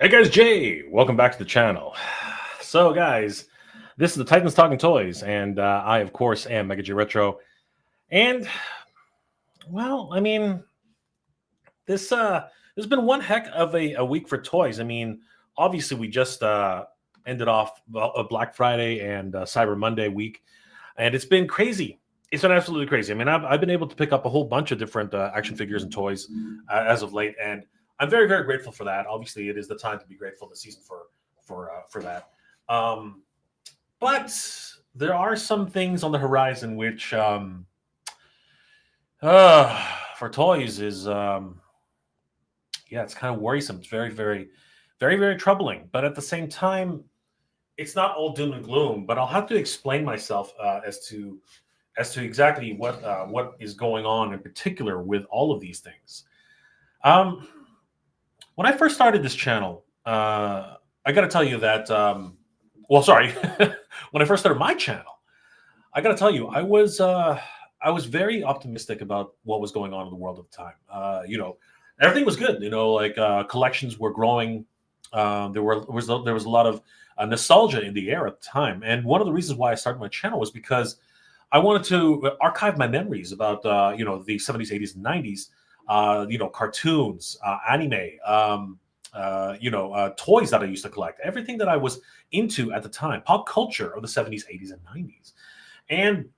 Hey guys, Jay, welcome back to the channel. So guys, this is the Titans Talking Toys, and I of course am Mega J Retro. And well, I mean, there's been one heck of a week for toys. I mean, obviously we just ended off a Black Friday and Cyber Monday week, and it's been crazy. It's been absolutely crazy. I mean, I've been able to pick up a whole bunch of different action figures and toys as of late, and I'm very, very grateful for that. Obviously, it is the time to be grateful this season for that. Um, but there are some things on the horizon which, for toys, is yeah, it's kind of worrisome. It's very, very, very, very troubling. But at the same time, it's not all doom and gloom. But I'll have to explain myself as to exactly what is going on in particular with all of these things. Um, when I first started this channel, I got to tell you that. Well, sorry, when I first started my channel, I got to tell you, I was very optimistic about what was going on in the world at the time. Everything was good. Like collections were growing. There was a lot of nostalgia in the air at the time, and one of the reasons why I started my channel was because I wanted to archive my memories about the 70s, 80s, and 90s. Cartoons, anime, toys that I used to collect, everything that I was into at the time, pop culture of the 70s, 80s, and 90s. And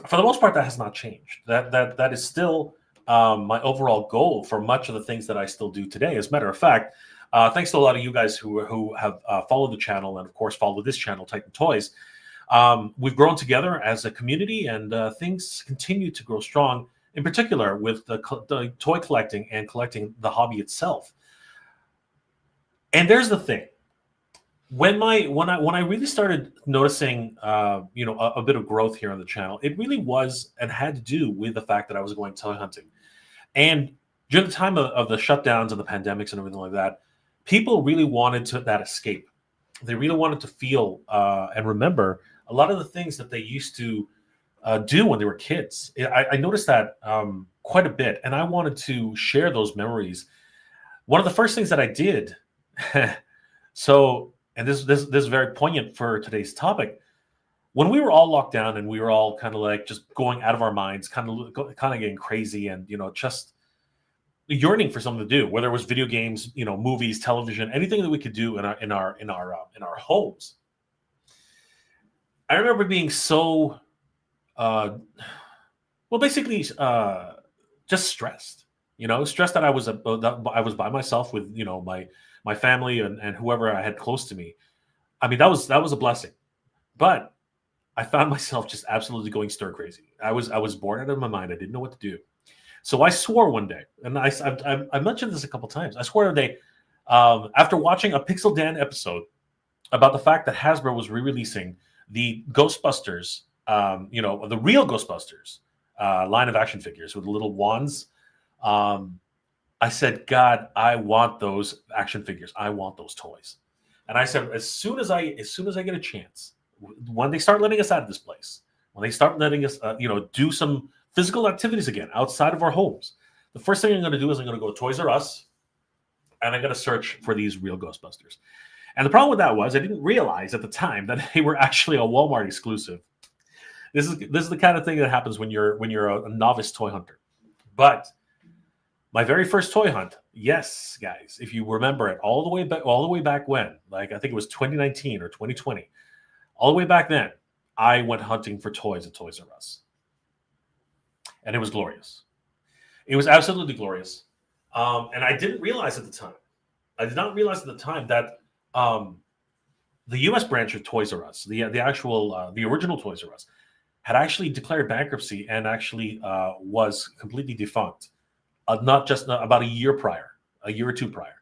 for the most part, that has not changed. That is still my overall goal for much of the things that I still do today. As a matter of fact, thanks to a lot of you guys who have followed the channel and, of course, followed this channel, Titan Toys. We've grown together as a community, and things continue to grow strong, in particular with the toy collecting and collecting the hobby itself. And there's the thing. When I really started noticing a bit of growth here on the channel, it really was and had to do with the fact that I was going toy hunting. And during the time of the shutdowns and the pandemics and everything like that, people really wanted that escape. They really wanted to feel and remember a lot of the things that they used to do when they were kids. I noticed that quite a bit, and I wanted to share those memories. One of the first things that I did, and this is very poignant for today's topic. When we were all locked down and we were all kind of like just going out of our minds, kind of getting crazy, and just yearning for something to do, whether it was video games, movies, television, anything that we could do in our homes. I remember being so basically just stressed. Stressed that I was by myself with my family and whoever I had close to me. I mean, that was a blessing, but I found myself just absolutely going stir crazy. I was bored out of my mind. I didn't know what to do. So I swore one day, and I mentioned this a couple times. I swore one day, after watching a Pixel Dan episode about the fact that Hasbro was re-releasing the Ghostbusters, the real Ghostbusters line of action figures with the little wands. I said, God, I want those action figures. I want those toys. And I said, as soon as I get a chance, when they start letting us out of this place, when they start letting us, do some physical activities again outside of our homes, the first thing I'm going to do is I'm going to go to Toys R Us, and I'm going to search for these real Ghostbusters. And the problem with that was I didn't realize at the time that they were actually a Walmart exclusive. This is the kind of thing that happens when you're a novice toy hunter. But my very first toy hunt, yes, guys, if you remember it, all the way back when, like I think it was 2019 or 2020, all the way back then, I went hunting for toys at Toys R Us, and it was glorious. It was absolutely glorious, and I didn't realize at the time. I did not realize at the time that the U.S. branch of Toys R Us, the original Toys R Us, had actually declared bankruptcy and actually was completely defunct. Not just about a year or two prior.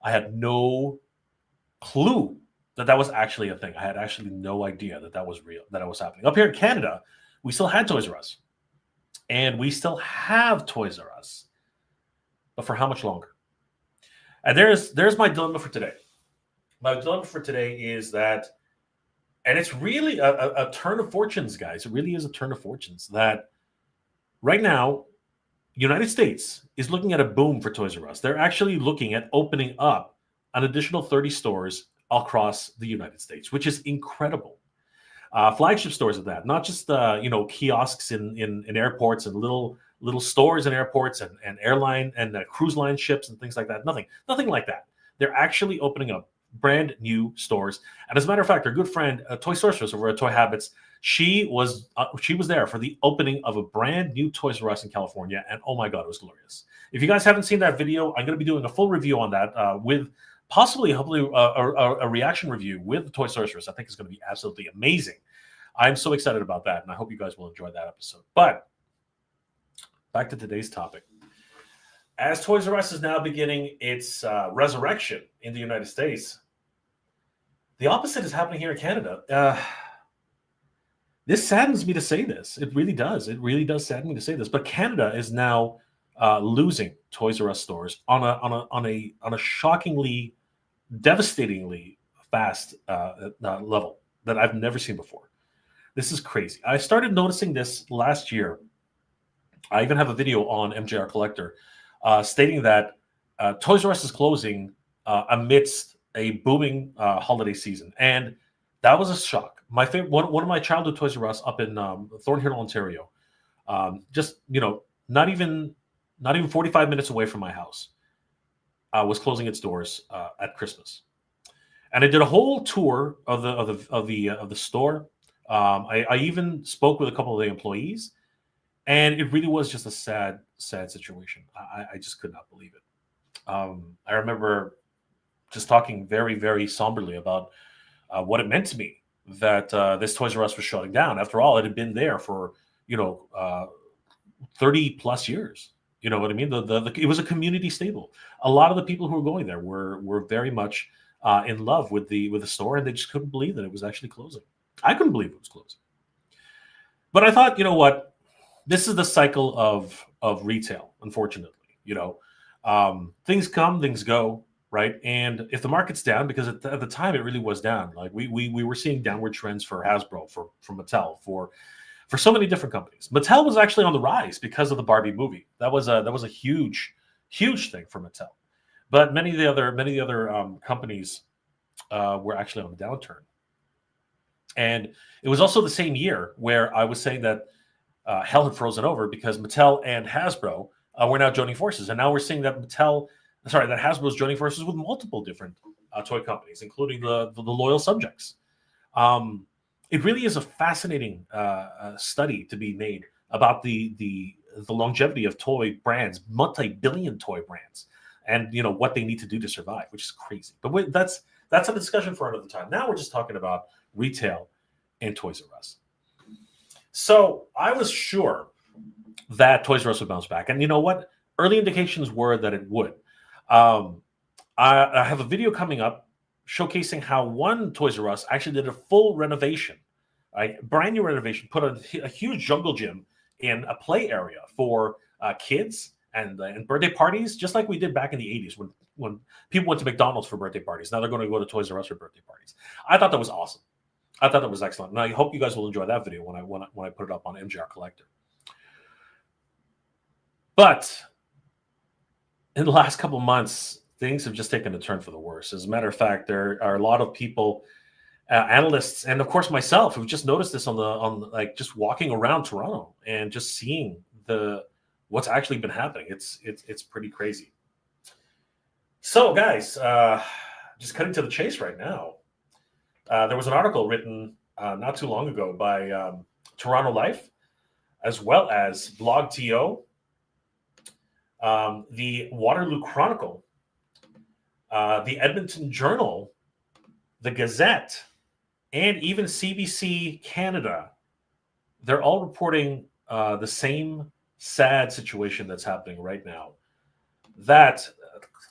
I had no clue that was actually a thing. I had actually no idea that was real, that was happening. Up here in Canada, we still had Toys R Us, and we still have Toys R Us, but for how much longer? And there's my dilemma for today. My dilemma for today is that, and it's really a turn of fortunes, guys. It really is a turn of fortunes that right now, United States is looking at a boom for Toys R Us. They're actually looking at opening up an additional 30 stores across the United States, which is incredible. Flagship stores of that, not just kiosks in airports and little stores in airports and airline and cruise line ships and things like that. Nothing like that. They're actually opening up brand new stores. And as a matter of fact, our good friend Toy Sorceress over at Toy Habits, she was there for the opening of a brand new Toys R Us in California, and oh my god, it was glorious. If you guys haven't seen that video, I'm going to be doing a full review on that with possibly, hopefully, a reaction review with the Toy Sorceress. I think it's going to be absolutely amazing. I'm so excited about that, and I hope you guys will enjoy that episode. But back to today's topic. As Toys R Us is now beginning its resurrection in the United States, the opposite is happening here in Canada. This saddens me to say this. It really does. It really does sadden me to say this. But Canada is now losing Toys R Us stores on a shockingly, devastatingly fast level that I've never seen before. This is crazy. I started noticing this last year. I even have a video on MJR Collector stating that Toys R Us is closing amidst a booming holiday season, and that was a shock. My favorite, one of my childhood Toys R Us up in Thornhill, Ontario, just not even 45 minutes away from my house, was closing its doors at Christmas, and I did a whole tour of the store. I even spoke with a couple of the employees, and it really was just a sad situation. I just could not believe it. I remember just talking very, very somberly about what it meant to me that this Toys R Us was shutting down. After all, it had been there for 30 plus years. You know what I mean? It was a community staple. A lot of the people who were going there were very much in love with the store, and they just couldn't believe that it was actually closing. I couldn't believe it was closing. But I thought, you know what? This is the cycle of retail, unfortunately. Things come, things go, right? And if the market's down, because at the time it really was down, like we were seeing downward trends for Hasbro, for Mattel, for so many different companies. Mattel was actually on the rise because of the Barbie movie. That was a huge thing for Mattel. But many of the other companies were actually on the downturn. And it was also the same year where I was saying that hell had frozen over because Mattel and Hasbro were now joining forces, and now we're seeing that Hasbro is joining forces with multiple different toy companies, including the loyal subjects. It really is a fascinating study to be made about the longevity of toy brands, multi-billion toy brands, and what they need to do to survive, which is crazy. But that's a discussion for another time. Now we're just talking about retail and Toys R Us. So I was sure that Toys R Us would bounce back, and you know what? Early indications were that it would. I have a video coming up showcasing how one Toys R Us actually did a full renovation, brand new renovation, put a huge jungle gym in a play area for kids and birthday parties, just like we did back in the 80s when people went to McDonald's for birthday parties. Now they're going to go to Toys R Us for birthday parties. I thought that was awesome. I thought that was excellent, and I hope you guys will enjoy that video when I put it up on MJR Collector. But in the last couple of months, things have just taken a turn for the worse. As a matter of fact, there are a lot of people, analysts, and of course myself, who've just noticed this on just walking around Toronto and just seeing what's actually been happening. It's pretty crazy. So, guys, just cutting to the chase right now. There was an article written not too long ago by Toronto Life, as well as BlogTO, the Waterloo Chronicle, the Edmonton Journal, the Gazette, and even CBC Canada. They're all reporting the same sad situation that's happening right now. That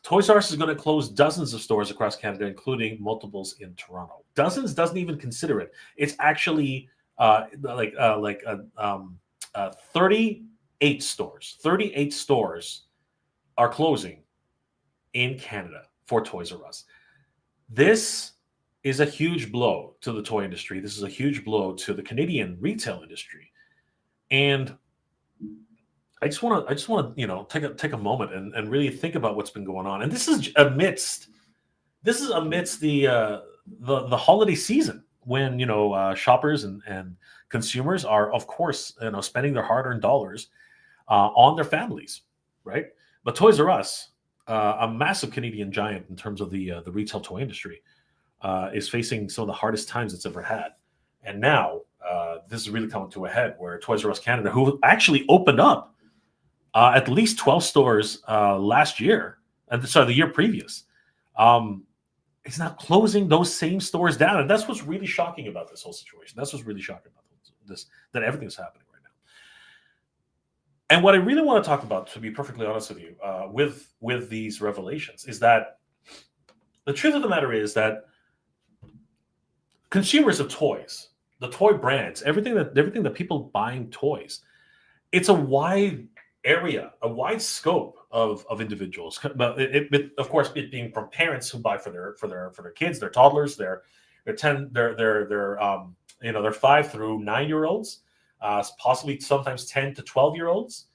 Toys R Us is going to close dozens of stores across Canada, including multiples in Toronto. Dozens doesn't even consider it. It's actually 38 stores. 38 stores are closing in Canada for Toys R Us. This is a huge blow to the toy industry. This is a huge blow to the Canadian retail industry. And I just want to take a moment and really think about what's been going on. And this is amidst This is amidst the holiday season when shoppers and consumers are, of course, spending their hard-earned dollars on their families, right? But Toys R Us, a massive Canadian giant in terms of the retail toy industry, is facing some of the hardest times it's ever had. And now this is really coming to a head where Toys R Us Canada, who actually opened up at least 12 stores last year, and sorry, the year previous, um, is now closing those same stores down. And that's what's really shocking about this whole situation. That's what's really shocking about this, that everything's happening right now. And what I really want to talk about, to be perfectly honest with you, with these revelations, is that the truth of the matter is that consumers of toys, the toy brands, everything that people buying toys, it's a wide area, a wide scope of individuals. But of course, it being from parents who buy for their kids, their toddlers, their 5 through 9 year olds, possibly sometimes 10 to 12 year olds.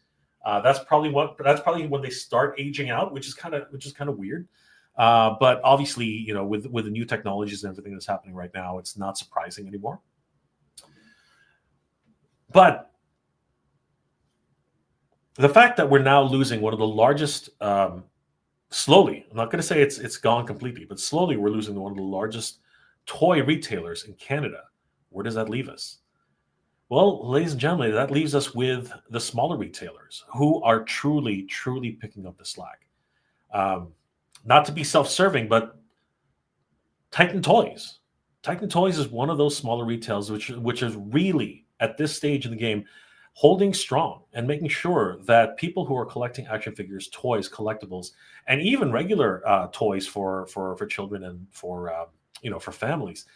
That's probably when they start aging out, which is kind of weird. But obviously, with the new technologies and everything that's happening right now, it's not surprising anymore. But the fact that we're now losing one of the largest, slowly, I'm not going to say it's gone completely, but slowly we're losing one of the largest toy retailers in Canada. Where does that leave us? Well, ladies and gentlemen, that leaves us with the smaller retailers who are truly, truly picking up the slack. Not to be self-serving, but Titan Toyz. Titan Toyz is one of those smaller retailers which is really, at this stage in the game, holding strong and making sure that people who are collecting action figures, toys, collectibles, and even regular toys for children and for families,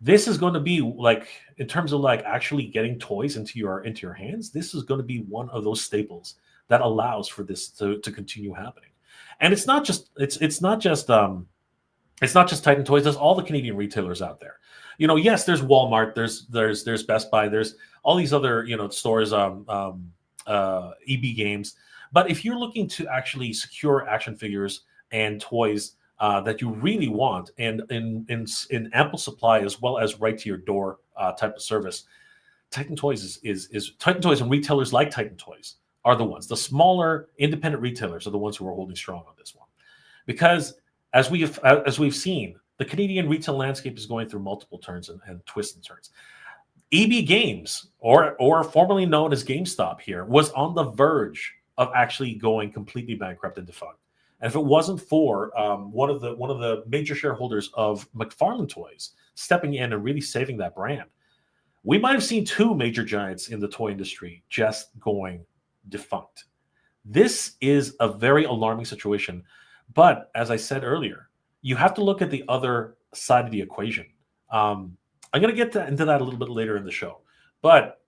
this is going to be, like, in terms of like actually getting toys into your hands, this is going to be one of those staples that allows for this to continue happening. And it's not just Titan Toyz. There's all the Canadian retailers out there. Yes, there's Walmart, there's Best Buy, there's all these other stores, EB Games. But if you're looking to actually secure action figures and toys that you really want, and in ample supply as well as right to your door type of service, Titan Toyz is Titan Toyz, and retailers like Titan Toyz are the ones. The smaller independent retailers are the ones who are holding strong on this one, because as we've seen, the Canadian retail landscape is going through multiple turns and twists and turns. EB Games, or formerly known as GameStop here, was on the verge of actually going completely bankrupt and defunct. And if it wasn't for one of the major shareholders of McFarlane Toys stepping in and really saving that brand, we might have seen two major giants in the toy industry just going defunct. This is a very alarming situation. But as I said earlier, you have to look at the other side of the equation. I'm going to get into that a little bit later in the show. But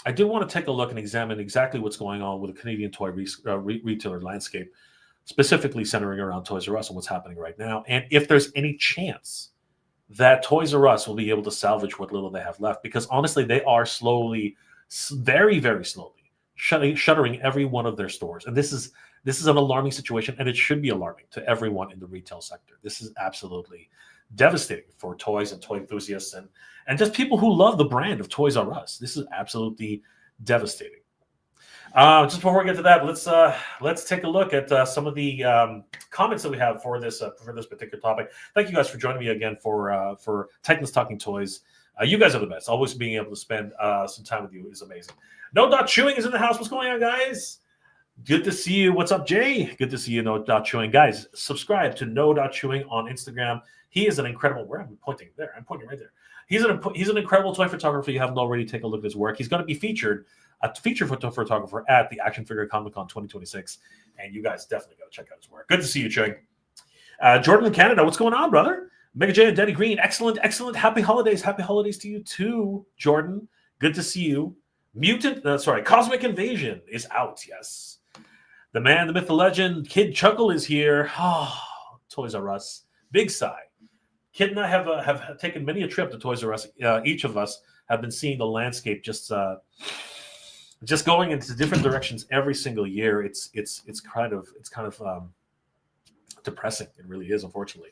I do want to take a look and examine exactly what's going on with the Canadian toy retailer landscape, specifically centering around Toys R Us and what's happening right now. And if there's any chance that Toys R Us will be able to salvage what little they have left. Because honestly, they are slowly, very, very slowly, shuttering every one of their stores. And this is an alarming situation, and it should be alarming to everyone in the retail sector. This is absolutely devastating for toys and toy enthusiasts and just people who love the brand of Toys R Us. This is absolutely devastating. Just before we get to that, let's take a look at some of the comments that we have for this particular topic. Thank you guys for joining me again for Titans Talking Toys. You guys are the best. Always being able to spend some time with you is amazing. No Dot Chewing is in the house. What's going on, guys? Good to see you. What's up, Jay? Good to see you, No Dot Chewing. Guys, subscribe to No Dot Chewing on Instagram. He is an incredible, where am I pointing? There. I'm pointing right there. He's an incredible toy photographer. If you haven't already, take a look at his work. He's going to be a featured photographer at the Action Figure Comic Con 2026. And you guys definitely got to check out his work. Good to see you, Chewing. Jordan in Canada, what's going on, brother? Mega J and Denny Green, excellent. Happy holidays. Happy holidays to you too, Jordan. Good to see you. Cosmic Invasion is out, yes. The man, the myth, the legend, Kid Chuckle is here. Oh, Toys R Us. Big sigh. Kid and I have taken many a trip to Toys R Us. Each of us have been seeing the landscape just going into different directions every single year. It's kind of depressing. It really is, unfortunately.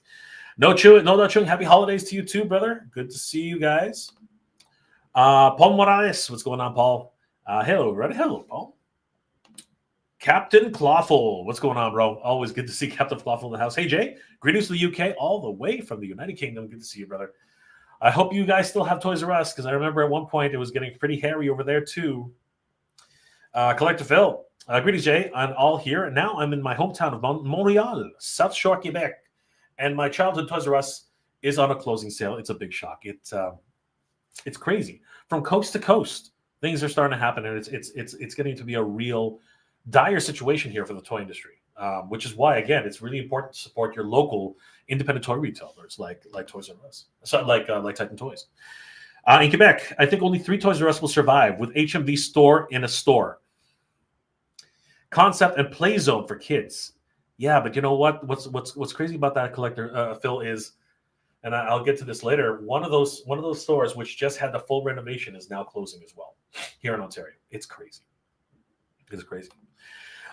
No chewing, no chewing. Happy holidays to you too, brother. Good to see you guys. Paul Morales, what's going on, Paul? Hello, brother. Hello, Paul. Captain Clawful, what's going on, bro? Always good to see Captain Clawful in the house. Hey, Jay, greetings to the UK, all the way from the United Kingdom. Good to see you, brother. I hope you guys still have Toys R Us, because I remember at one point it was getting pretty hairy over there, too. Collector Phil, greetings, Jay. I'm all here, and now I'm in my hometown of Montreal, South Shore, Quebec, and my childhood Toys R Us is on a closing sale. It's a big shock. It's crazy. From coast to coast, things are starting to happen, and it's getting to be a real dire situation here for the toy industry, which is why, again, it's really important to support your local independent toy retailers like Toys R Us, so like Titan Toyz. In Quebec, I think only 3 Toys R Us will survive, with HMV store in a store. Concept and play zone for kids. Yeah, but you know what? What's crazy about that, collector Phil, is, and I'll get to this later, one of those stores which just had the full renovation is now closing as well here in Ontario. It's crazy. It's crazy.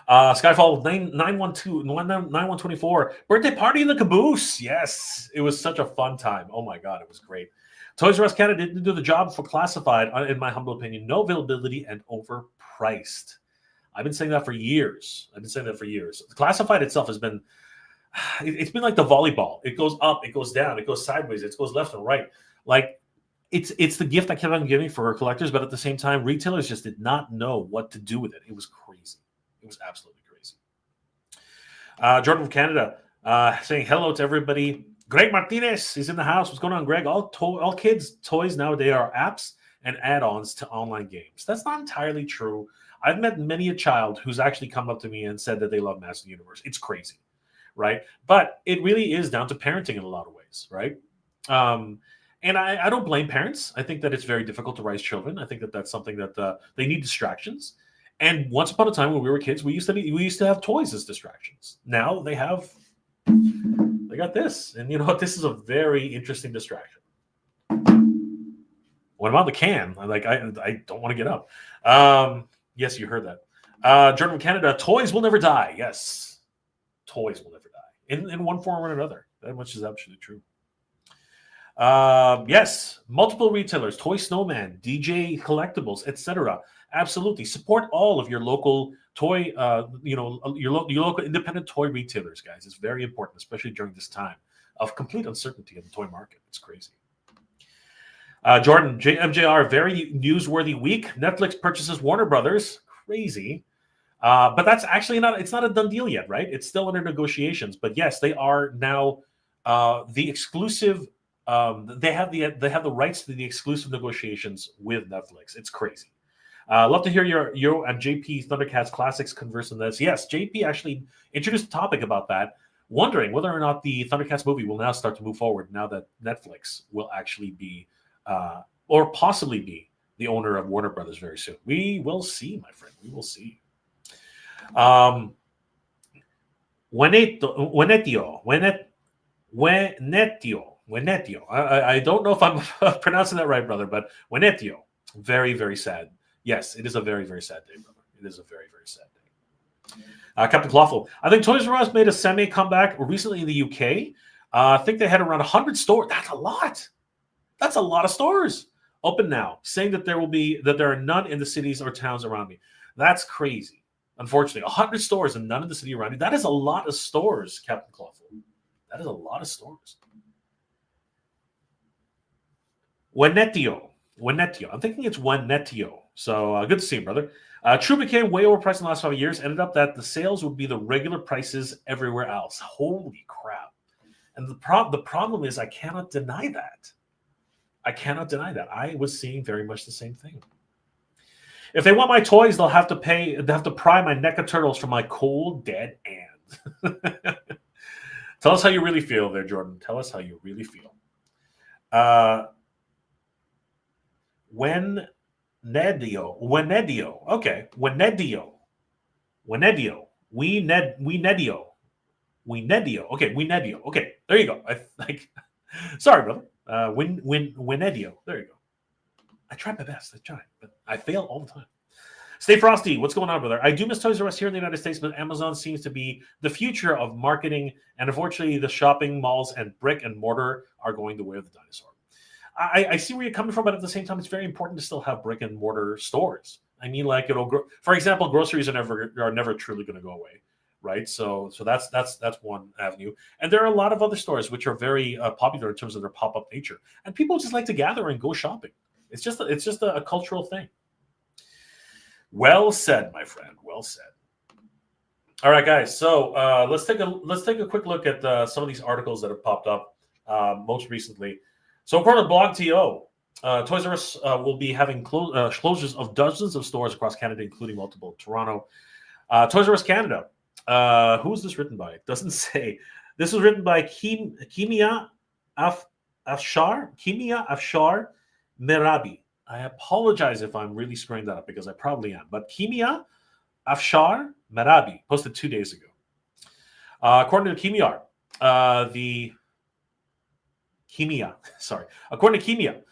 Skyfall 9124 birthday party in the caboose. Yes, it was such a fun time. Oh my god, it was great. Toys R Us Canada didn't do the job for classified, in my humble opinion. No availability and overpriced. I've been saying that for years. Classified itself has been, it's been like the volleyball. It goes up, it goes down, it goes sideways, it goes left and right. Like, it's the gift I kept on giving for collectors, but at the same time, retailers just did not know what to do with it. It was crazy. It was absolutely crazy. Jordan from Canada saying hello to everybody. Greg Martinez is in the house. What's going on, Greg? All kids' toys nowadays are apps and add-ons to online games. That's not entirely true. I've met many a child who's actually come up to me and said that they love Master Universe. It's crazy, right? But it really is down to parenting in a lot of ways, right? And I don't blame parents. I think that it's very difficult to raise children. I think that that's something that they need distractions. And once upon a time when we were kids, we used to have toys as distractions. Now they got this, and you know what? This is a very interesting distraction. When I'm on the can, I don't want to get up. Yes, you heard that. Jordan from Canada, toys will never die. Yes, toys will never die in one form or another. That much is absolutely true. Yes, multiple retailers, Toy Snowman, DJ Collectibles, etc. Absolutely, support all of your local toy, your local independent toy retailers, guys. It's very important, especially during this time of complete uncertainty in the toy market. It's crazy. Jordan, MJR, very newsworthy week. Netflix purchases Warner Brothers. Crazy. But that's actually it's not a done deal yet, right? It's still under negotiations. But yes, they are now the exclusive. They have the rights to the exclusive negotiations with Netflix. It's crazy. Love to hear your and JP Thundercats Classics converse on this. Yes, JP actually introduced a topic about that, wondering whether or not the Thundercats movie will now start to move forward now that Netflix will actually be, or possibly be, the owner of Warner Brothers very soon. We will see, my friend. We will see. Wenetio. I don't know if I'm pronouncing that right, brother, but Wenetio. Very, very sad. Yes, it is a very, very sad day, brother. It is a very, very sad day. Captain Clawful. I think Toys R Us made a semi-comeback recently in the UK. I think they had around 100 stores. That's a lot. That's a lot of stores. Open now, saying that there are none in the cities or towns around me. That's crazy. Unfortunately, 100 stores and none in the city around you. That is a lot of stores, Captain Clawful. That is a lot of stores. Wenetio. I'm thinking it's Wenetio. So good to see you, brother. True became way overpriced in the last 5 years. Ended up that the sales would be the regular prices everywhere else. Holy crap. And the problem is I cannot deny that. I was seeing very much the same thing. If they want my toys, they'll have to pry my NECA turtles from my cold, dead hands. Tell us how you really feel there, Jordan. Tell us how you really feel. Wenedio. Okay. Wenedio. Okay, Wenedio. Okay, there you go. Sorry, brother. Wenedio. There you go. I try my best. but I fail all the time. Stay Frosty, what's going on, brother? I do miss Toys R Us here in the United States, but Amazon seems to be the future of marketing, and unfortunately, the shopping malls and brick and mortar are going the way of the dinosaur. I see where you're coming from, but at the same time, it's very important to still have brick and mortar stores. I mean, like for example, groceries are never truly going to go away, right? So that's one avenue, and there are a lot of other stores which are very popular in terms of their pop up nature, and people just like to gather and go shopping. It's just a cultural thing. Well said, my friend. Well said. All right, guys. So let's take a quick look at some of these articles that have popped up most recently. So according to BlogTO, Toys R Us will be having closures of dozens of stores across Canada, including multiple in Toronto. Toys R Us Canada. Who is this written by? It doesn't say. This was written by Kimia Afshar Merabi. I apologize if I'm really screwing that up because I probably am. But Kimia Afshar Merabi posted 2 days ago. According to Kimia, according to Kimia,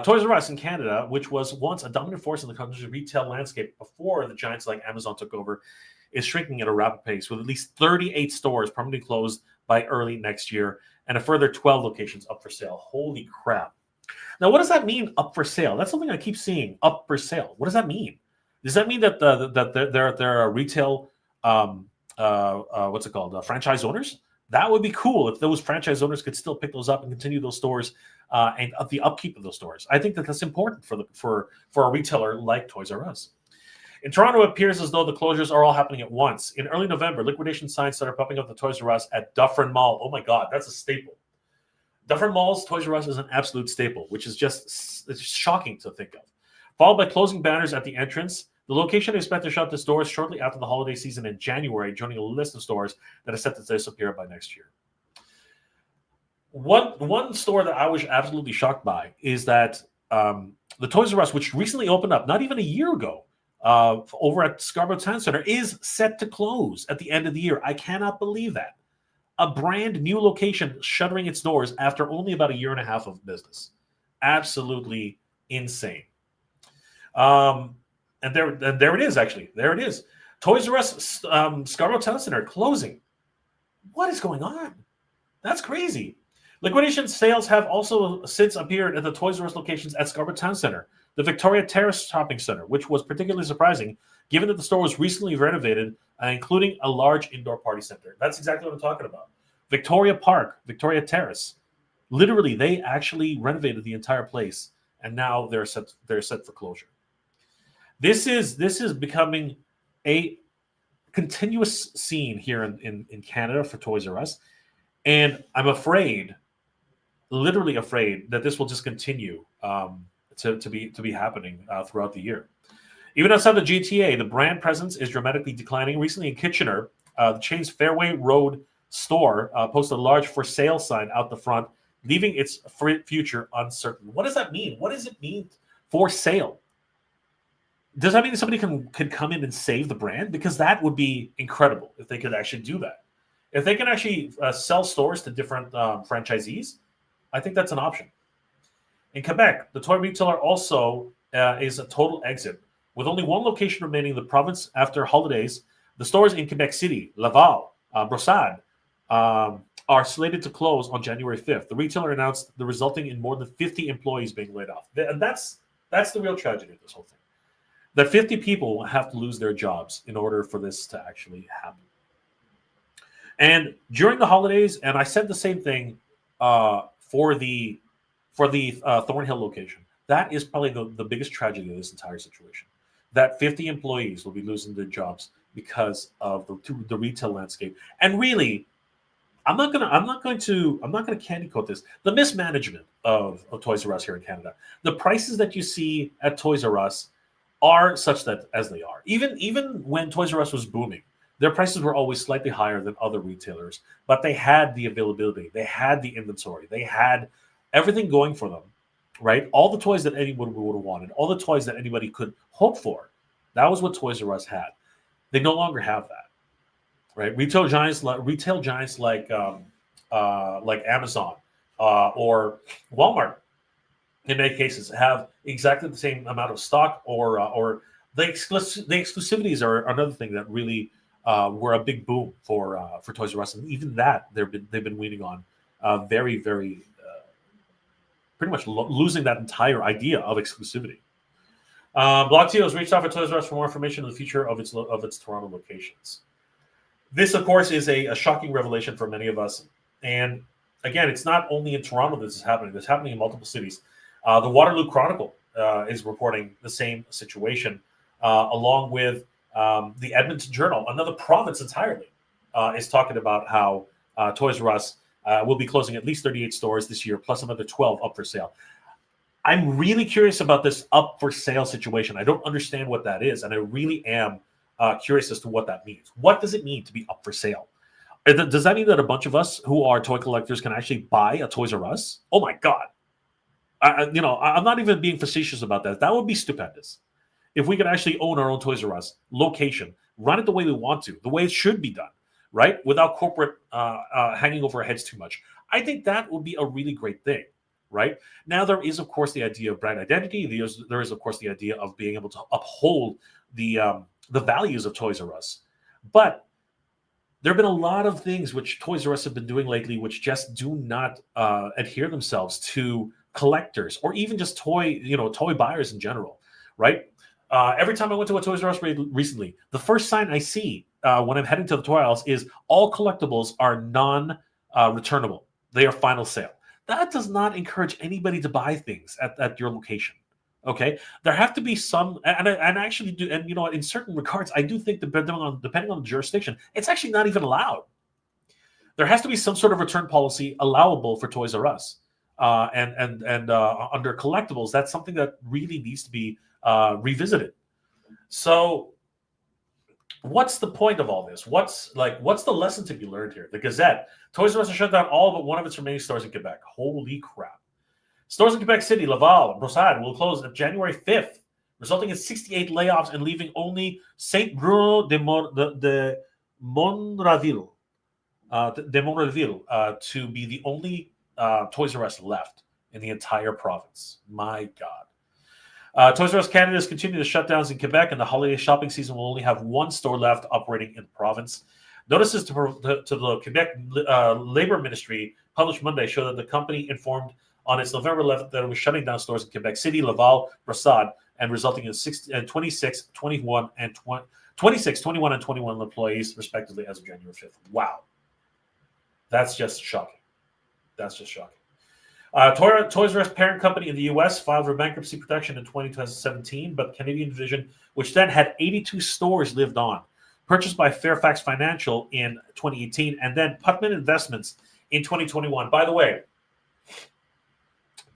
Toys R Us in Canada, which was once a dominant force in the country's retail landscape before the giants like Amazon took over, is shrinking at a rapid pace, with at least 38 stores permanently closed by early next year and a further 12 locations up for sale. Holy crap. Now, what does that mean, up for sale? That's something I keep seeing, up for sale. What does that mean? Does that mean that there are retail, franchise owners? That would be cool if those franchise owners could still pick those up and continue those stores and the upkeep of those stores. I think that's important for a retailer like Toys R Us. In Toronto, it appears as though the closures are all happening at once. In early November, liquidation signs started popping up the Toys R Us at Dufferin Mall. Oh my God, that's a staple. Dufferin Mall's Toys R Us is an absolute staple, which is it's shocking to think of. Followed by closing banners at the entrance. The location is expected to shut its doors shortly after the holiday season in January, joining a list of stores that are set to disappear by next year. One store that I was absolutely shocked by is that the Toys R Us, which recently opened up not even a year ago, over at Scarborough Town Center, is set to close at the end of the year. I cannot believe that. A brand new location shuttering its doors after only about a year and a half of business. Absolutely insane. And there it is, actually. There it is. Toys R Us Scarborough Town Center closing. What is going on? That's crazy. Liquidation sales have also since appeared at the Toys R Us locations at Scarborough Town Center, the Victoria Terrace Shopping Center, which was particularly surprising given that the store was recently renovated, including a large indoor party center. That's exactly what I'm talking about. Victoria Park, Victoria Terrace. Literally, they actually renovated the entire place, and now they're set for closure. This is becoming a continuous scene here in Canada for Toys R Us, and I'm afraid, literally afraid, that this will just continue to be happening throughout the year. Even outside the GTA, the brand presence is dramatically declining. Recently in Kitchener, the chain's Fairway Road store posted a large for sale sign out the front, leaving its future uncertain. What does that mean? What does it mean, for sale? Does that mean that somebody can come in and save the brand? Because that would be incredible if they could actually do that. If they can actually sell stores to different franchisees, I think that's an option. In Quebec, the toy retailer also is a total exit. With only one location remaining in the province after holidays, the stores in Quebec City, Laval, Brossard are slated to close on January 5th. The retailer announced the resulting in more than 50 employees being laid off. And that's the real tragedy of this whole thing. That 50 people have to lose their jobs in order for this to actually happen. And during the holidays, and I said the same thing for the Thornhill location, that is probably the biggest tragedy of this entire situation. That 50 employees will be losing their jobs because of the retail landscape. And really, I'm not going to candy coat this. The mismanagement of Toys R Us here in Canada. The prices that you see at Toys R Us are such that as they are. Even when Toys R Us was booming, their prices were always slightly higher than other retailers, but they had the availability, they had the inventory, they had everything going for them, right? All the toys that anyone would have wanted, all the toys that anybody could hope for. That was what Toys R Us had. They no longer have that, right? Retail giants like Amazon or Walmart, in many cases, have exactly the same amount of stock or The exclusivities are another thing that really were a big boom for Toys R Us, and even that they've been waiting on very very pretty much losing that entire idea of exclusivity. Block has reached out for Toys R Us for more information on the future of its Toronto locations. This, of course, is a shocking revelation for many of us. And again, it's not only in Toronto this is happening. It's happening in multiple cities. The Waterloo Chronicle is reporting the same situation, along with the Edmonton Journal, another province entirely, is talking about how Toys R Us will be closing at least 38 stores this year, plus another 12 up for sale. I'm really curious about this up for sale situation. I don't understand what that is, and I really am curious as to what that means. What does it mean to be up for sale? Does that mean that a bunch of us who are toy collectors can actually buy a Toys R Us? Oh my God. I'm not even being facetious about that. That would be stupendous. If we could actually own our own Toys R Us location, run it the way we want to, the way it should be done, right? Without corporate hanging over our heads too much. I think that would be a really great thing, right? Now, there is, of course, the idea of brand identity. There is, of course, the idea of being able to uphold the values of Toys R Us. But there have been a lot of things which Toys R Us have been doing lately which just do not adhere themselves to collectors or even just toy buyers in general, right? Every time I went to a Toys R Us recently, the first sign I see when I'm heading to the toy aisles is all collectibles are non-returnable. They are final sale. That does not encourage anybody to buy things at your location. Okay, there have to be some, and I actually do, and in certain regards, I do think depending on the jurisdiction, it's actually not even allowed. There has to be some sort of return policy allowable for Toys R Us, and under collectibles, that's something that really needs to be revisited. So, what's the point of all this? What's the lesson to be learned here? The Gazette, Toys R Us has shut down all but one of its remaining stores in Quebec. Holy crap. Stores in Quebec City, Laval, and Brossard will close on January 5th, resulting in 68 layoffs and leaving only Saint Bruno de Monraville to be the only Toys R Us left in the entire province. My God. Toys R Us Canada is continuing the shutdowns in Quebec, and the holiday shopping season will only have one store left operating in the province. Notices to the Quebec Labor Ministry published Monday show that the company informed on its November 11th that it was shutting down stores in Quebec City, Laval, Brossard, and resulting in 26, 21, and 21 employees, respectively, as of January 5th. Wow. That's just shocking. Toys R Us parent company in the U.S. filed for bankruptcy protection in 2017, but Canadian division, which then had 82 stores, lived on. Purchased by Fairfax Financial in 2018, and then Putman Investments in 2021. By the way,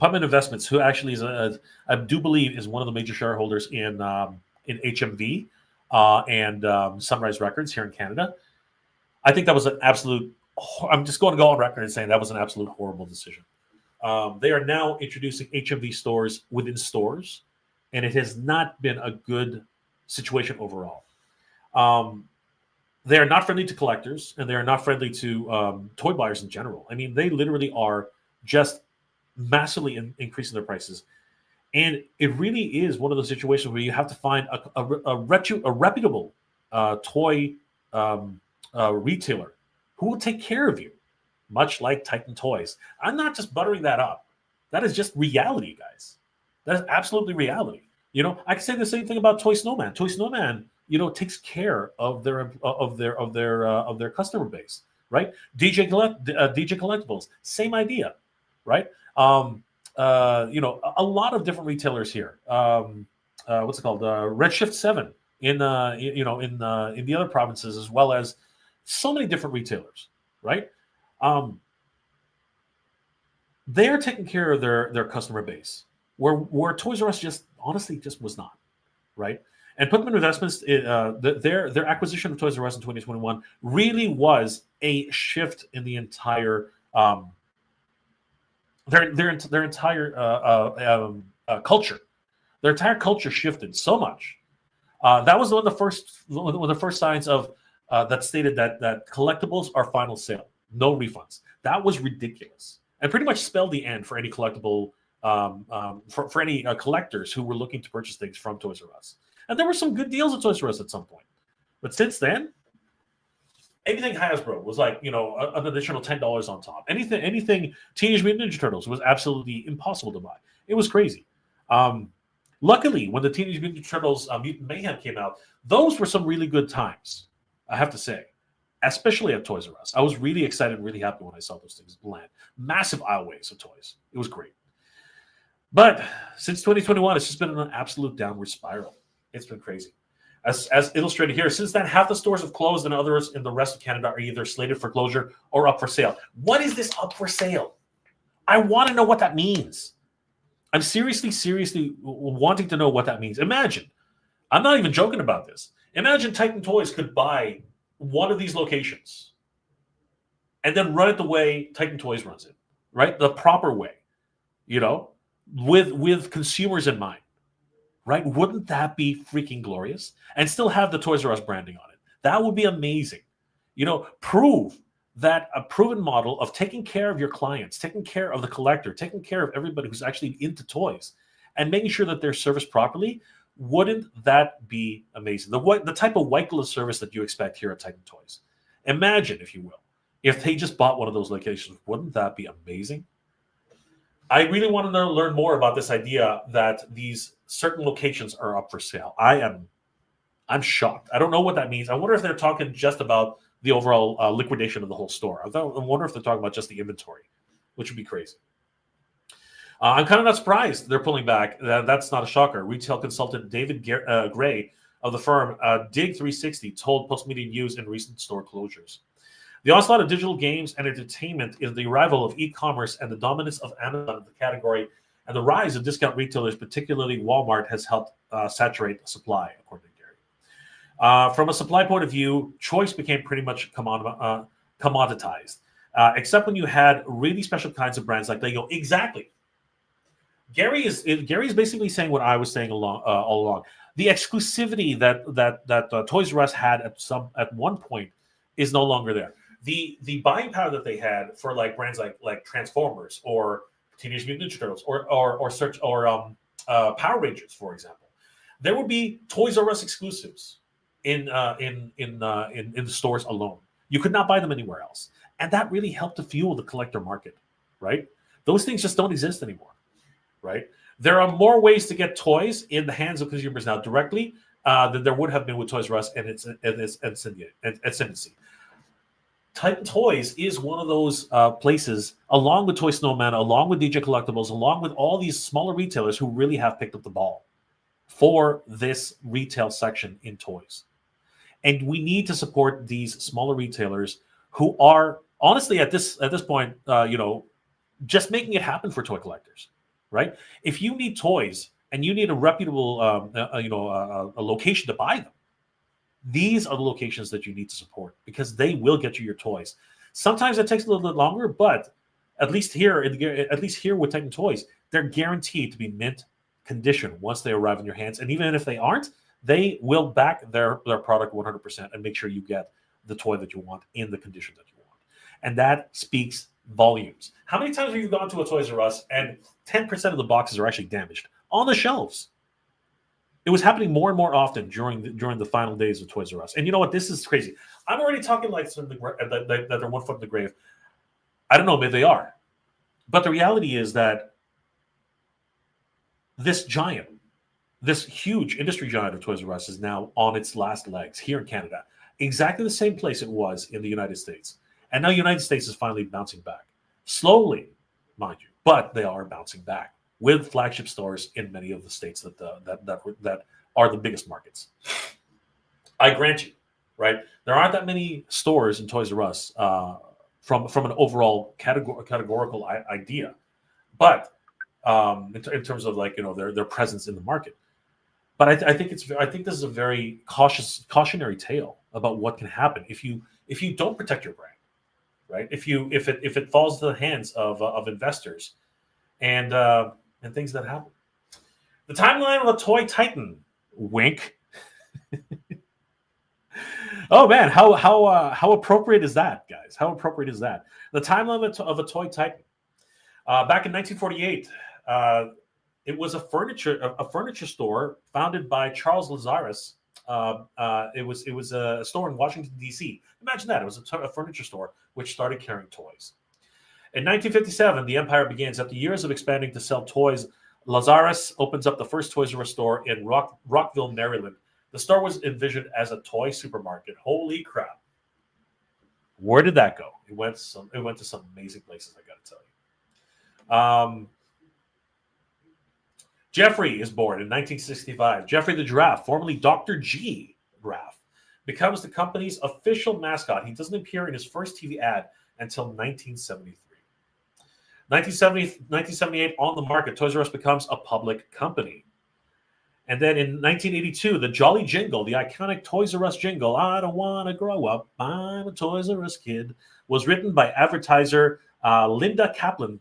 Putman Investments, who actually is, I do believe, is one of the major shareholders in HMV and Sunrise Records here in Canada. I think that was an absolute. I'm just going to go on record and saying that was an absolute horrible decision. They are now introducing HMV stores within stores, and it has not been a good situation overall. They are not friendly to collectors, and they are not friendly to toy buyers in general. I mean, they literally are just massively increasing their prices, and it really is one of those situations where you have to find a reputable toy retailer who will take care of you, much like Titan Toyz. I'm not just buttering that up. That is just reality, guys. That is absolutely reality. I can say the same thing about Toy Snowman. Toy Snowman, takes care of their customer base, right? DJ Collectibles, same idea, right? A lot of different retailers here. What's it called? Redshift 7 in the other provinces, as well as so many different retailers, right? They are taking care of their customer base, where Toys R Us just honestly was not, right? And Putman Investments, their acquisition of Toys R Us in 2021 really was a shift in the entire their entire culture. Their entire culture shifted so much. That was one of the first signs of that stated that collectibles are final sale, no refunds. That was ridiculous, and pretty much spelled the end for any collectible for any collectors who were looking to purchase things from Toys R Us. And there were some good deals at Toys R Us at some point. But since then, anything Hasbro was like, an additional $10 on top. Anything Teenage Mutant Ninja Turtles was absolutely impossible to buy. It was crazy. Luckily, when the Teenage Mutant Ninja Turtles Mutant Mayhem came out, those were some really good times, I have to say, especially at Toys R Us. I was really excited and really happy when I saw those things land. Massive aisleways of toys. It was great. But since 2021, it's just been an absolute downward spiral. It's been crazy. As illustrated here, since then, half the stores have closed and others in the rest of Canada are either slated for closure or up for sale. What is this up for sale? I want to know what that means. I'm seriously wanting to know what that means. Imagine, I'm not even joking about this. Imagine Titan Toyz could buy one of these locations and then run it the way Titan Toyz runs it, right? The proper way, with consumers in mind. Right? Wouldn't that be freaking glorious? And still have the Toys R Us branding on it. That would be amazing. Prove that a proven model of taking care of your clients, taking care of the collector, taking care of everybody who's actually into toys, and making sure that they're serviced properly. Wouldn't that be amazing? The type of white glove service that you expect here at Titan Toyz. Imagine, if you will, if they just bought one of those locations. Wouldn't that be amazing? I really want to learn more about this idea that these certain locations are up for sale. I'm shocked. I don't know what that means. I wonder if they're talking just about the overall liquidation of the whole store. I wonder if they're talking about just the inventory, which would be crazy. I'm kind of not surprised they're pulling back. That's not a shocker. Retail consultant David Gray of the firm Dig 360 told Postmedia News in recent store closures. The onslaught of digital games and entertainment is the arrival of e-commerce and the dominance of Amazon in the category, and the rise of discount retailers, particularly Walmart, has helped saturate the supply, according to Gary. From a supply point of view, choice became pretty much commoditized, except when you had really special kinds of brands like Lego. Exactly. Gary is basically saying what I was saying all along. The exclusivity that Toys R Us had at one point is no longer there. The buying power that they had for like brands like Transformers or Teenage Mutant Ninja Turtles or Power Rangers, for example, there would be Toys R Us exclusives in the stores alone. You could not buy them anywhere else, and that really helped to fuel the collector market. Right? Those things just don't exist anymore. Right? There are more ways to get toys in the hands of consumers now directly than there would have been with Toys R Us and its ascendancy. Titan Toyz is one of those places, along with Toy Snowman, along with DJ Collectibles, along with all these smaller retailers who really have picked up the ball for this retail section in toys. And we need to support these smaller retailers who are honestly at this point, just making it happen for toy collectors, right? If you need toys and you need a reputable, a location to buy them, these are the locations that you need to support because they will get you your toys. Sometimes it takes a little bit longer, but at least here with Titan Toyz, they're guaranteed to be mint condition once they arrive in your hands. And even if they aren't, they will back their product 100% and make sure you get the toy that you want in the condition that you want. And that speaks volumes. How many times have you gone to a Toys R Us and 10% of the boxes are actually damaged on the shelves? It was happening more and more often during the final days of Toys R Us. And you know what? This is crazy. I'm already talking like that they're 1 foot in the grave. I don't know, maybe they are. But the reality is that this huge industry giant of Toys R Us is now on its last legs here in Canada. Exactly the same place it was in the United States. And now the United States is finally bouncing back. Slowly, mind you, but they are bouncing back with flagship stores in many of the states that are the biggest markets. I grant you, right? There aren't that many stores in Toys R Us from an overall categorical idea, but in terms of their presence in the market. But I think this is a very cautionary tale about what can happen if you don't protect your brand, right? If it falls to the hands of investors and things that happen. The timeline of a toy Titan. Wink. Oh man, how appropriate is that, guys? How appropriate is that? The timeline of a toy Titan. Back in 1948, It was a furniture store founded by Charles Lazarus. It was a store in Washington D.C. Imagine that, it was a furniture store which started carrying toys. In 1957, the empire begins. After years of expanding to sell toys, Lazarus opens up the first Toys R Us store in Rockville, Maryland. The store was envisioned as a toy supermarket. Holy crap! Where did that go? It went to some amazing places, I got to tell you. Jeffrey is born in 1965. Jeffrey the Giraffe, formerly Dr. G. Giraffe, becomes the company's official mascot. He doesn't appear in his first TV ad until 1973. 1978, on the market, Toys R Us becomes a public company. And then in 1982, the Jolly Jingle, the iconic Toys R Us jingle, "I don't want to grow up, I'm a Toys R Us kid," was written by advertiser Linda Kaplan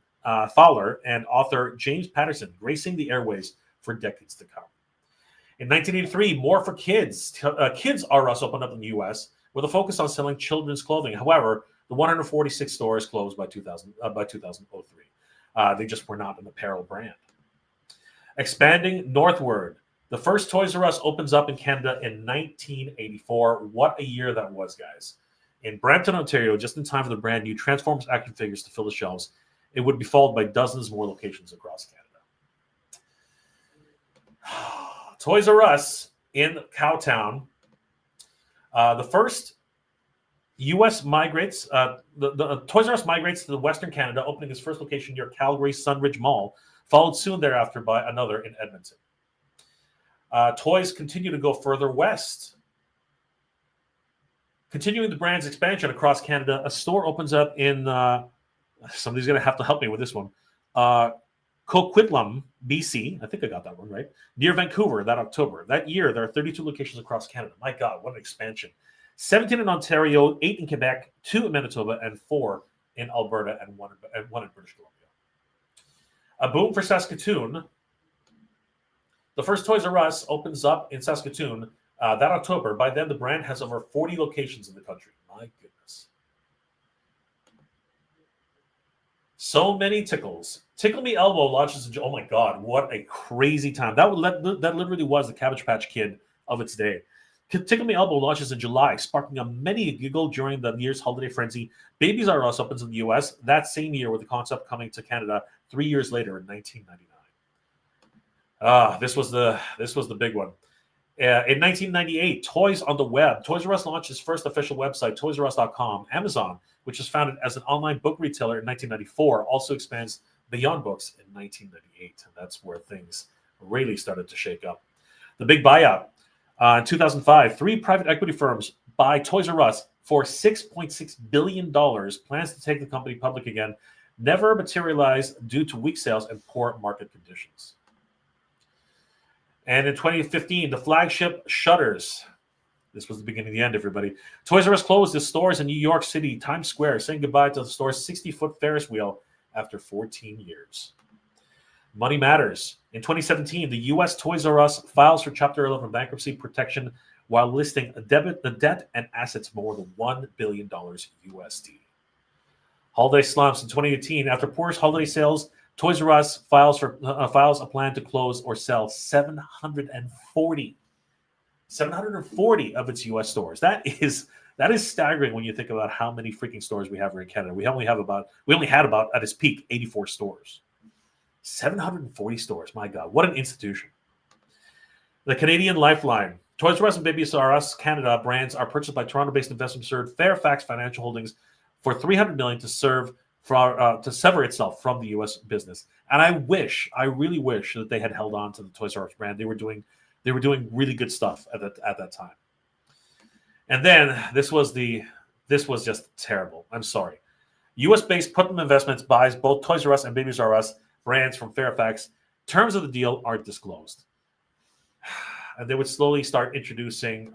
Fowler and author James Patterson, gracing the airways for decades to come. In 1983, More for Kids. Kids R Us opened up in the U.S. with a focus on selling children's clothing. However, the 146 stores closed by 2003. They just were not an apparel brand. Expanding northward, the first Toys R Us opens up in Canada in 1984. What a year that was, guys. In Brampton, Ontario, just in time for the brand new Transformers action figures to fill the shelves. It would be followed by dozens more locations across Canada. Toys R Us in Cowtown. The first U.S. migrates, the Toys R Us migrates to the Western Canada, opening its first location near Calgary's Sunridge Mall, followed soon thereafter by another in Edmonton. Toys continue to go further west. Continuing the brand's expansion across Canada, a store opens up in, somebody's going to have to help me with this one, Coquitlam, BC. I think I got that one right. Near Vancouver that October. That year, there are 32 locations across Canada. My God, what an expansion. 17 in Ontario, 8 in Quebec, 2 in Manitoba, and 4 in Alberta, and one in British Columbia. A boom for Saskatoon. The first Toys R Us opens up in Saskatoon that October. By then, the brand has over 40 locations in the country. My goodness. So many tickles. Tickle Me Elbow launches. Oh my God, what a crazy time. That literally was the Cabbage Patch Kid of its day. Tickle Me Elbow launches in July, sparking a many giggle during the year's holiday frenzy. Babies R Us opens in the U.S. that same year, with the concept coming to Canada 3 years later in 1999. This was the big one. In 1998, Toys on the Web. Toys R Us launched its first official website, ToysRUs.com. Amazon, which was founded as an online book retailer in 1994, also expands beyond books in 1998. And that's where things really started to shake up. The big buyout. In 2005, 3 private equity firms buy Toys R Us for $6.6 billion. Plans to take the company public again never materialized due to weak sales and poor market conditions. And in 2015, the flagship shutters. This was the beginning of the end, everybody. Toys R Us closed its stores in New York City, Times Square, saying goodbye to the store's 60-foot Ferris wheel after 14 years. Money matters. In 2017, the U.S. Toys R Us files for Chapter 11 bankruptcy protection while listing the debt and assets more than $1 billion USD. Holiday slumps in 2018. After poor holiday sales, Toys R Us files a plan to close or sell 740 of its U.S. stores. That is staggering when you think about how many freaking stores we have here in Canada. We only had about at its peak 84 stores. 740 stores. My God, what an institution. The Canadian Lifeline. Toys R Us and Babies R Us Canada brands are purchased by Toronto-based investment firm Fairfax Financial Holdings for $300 million to sever itself from the U.S. business. And I really wish that they had held on to the Toys R Us brand. They were doing really good stuff at that time. And then this was just terrible. I'm sorry. U.S.-based Putnam Investments buys both Toys R Us and Babies R Us brands from Fairfax. Terms of the deal aren't disclosed. And they would slowly start introducing